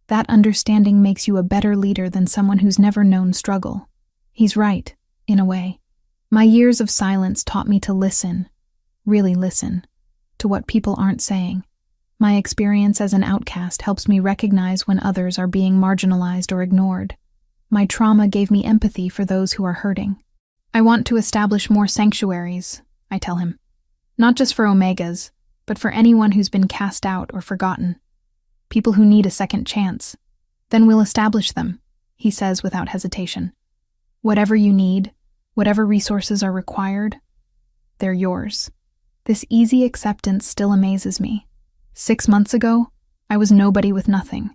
That understanding makes you a better leader than someone who's never known struggle." He's right, in a way. My years of silence taught me to listen, really listen, to what people aren't saying. My experience as an outcast helps me recognize when others are being marginalized or ignored. My trauma gave me empathy for those who are hurting. "I want to establish more sanctuaries," I tell him. "Not just for Omegas, but for anyone who's been cast out or forgotten. People who need a second chance. Then we'll establish them," he says without hesitation. "Whatever you need, whatever resources are required, they're yours." This easy acceptance still amazes me. 6 months ago, I was nobody with nothing.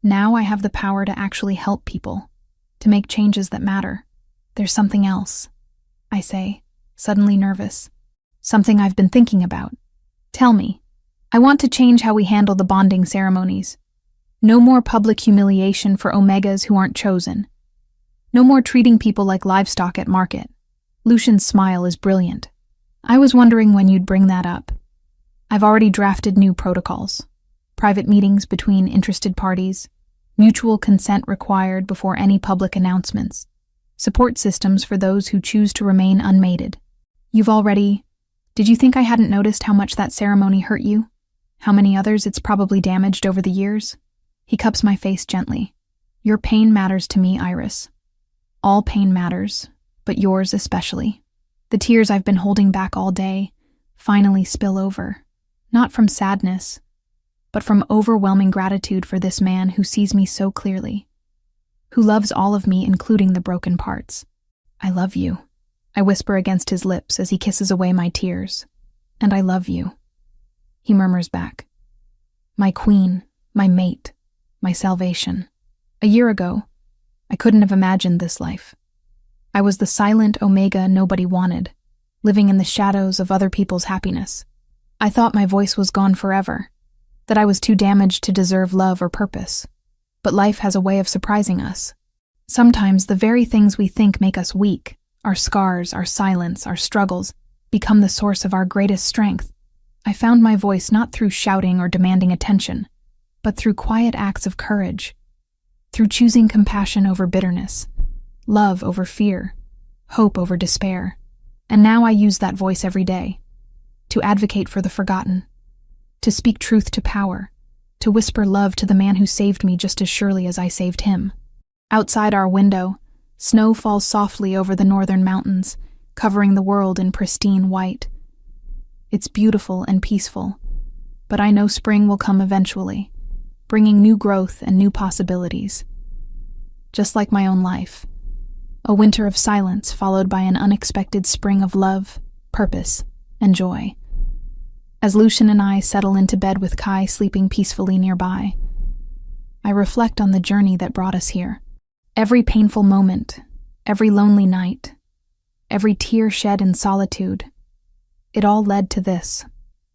Now I have the power to actually help people, to make changes that matter. "There's something else," I say, suddenly nervous. "Something I've been thinking about." "Tell me." "I want to change how we handle the bonding ceremonies. No more public humiliation for Omegas who aren't chosen. No more treating people like livestock at market." Lucian's smile is brilliant. "I was wondering when you'd bring that up. I've already drafted new protocols. Private meetings between interested parties, mutual consent required before any public announcements, support systems for those who choose to remain unmated. Did you think I hadn't noticed how much that ceremony hurt you? How many others it's probably damaged over the years?" He cups my face gently. "Your pain matters to me, Iris. All pain matters, but yours especially. The tears I've been holding back all day finally spill over, not from sadness, but from overwhelming gratitude for this man who sees me so clearly, who loves all of me, including the broken parts. I love you," I whisper against his lips as he kisses away my tears. "And I love you," he murmurs back. "My queen, my mate, my salvation. A year ago, I couldn't have imagined this life. I was the silent Omega nobody wanted, living in the shadows of other people's happiness. I thought my voice was gone forever, that I was too damaged to deserve love or purpose. But life has a way of surprising us. Sometimes the very things we think make us weak, our scars, our silence, our struggles, become the source of our greatest strength. I found my voice not through shouting or demanding attention, but through quiet acts of courage, through choosing compassion over bitterness, love over fear, hope over despair. And now I use that voice every day, to advocate for the forgotten, to speak truth to power, to whisper love to the man who saved me just as surely as I saved him." Outside our window, snow falls softly over the northern mountains, covering the world in pristine white. It's beautiful and peaceful, but I know spring will come eventually, bringing new growth and new possibilities. Just like my own life, A winter of silence followed by an unexpected spring of love, purpose, and joy. As Lucian and I settle into bed with Kai sleeping peacefully nearby, I reflect on the journey that brought us here. Every painful moment, every lonely night, every tear shed in solitude, it all led to this,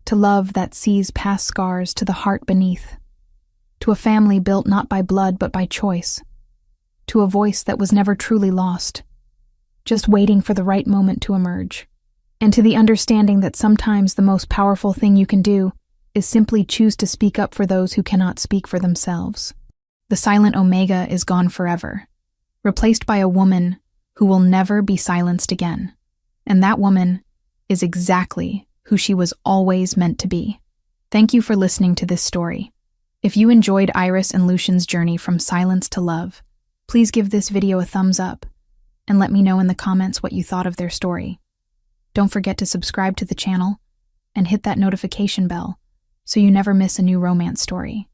to love that sees past scars to the heart beneath, to a family built not by blood but by choice, to a voice that was never truly lost, just waiting for the right moment to emerge, and to the understanding that sometimes the most powerful thing you can do is simply choose to speak up for those who cannot speak for themselves. The silent Omega is gone forever, replaced by a woman who will never be silenced again. And that woman is exactly who she was always meant to be. Thank you for listening to this story. If you enjoyed Iris and Lucian's journey from silence to love, please give this video a thumbs up and let me know in the comments what you thought of their story. Don't forget to subscribe to the channel and hit that notification bell so you never miss a new romance story.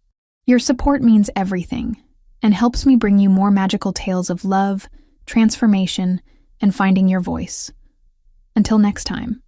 Your support means everything and helps me bring you more magical tales of love, transformation, and finding your voice. Until next time.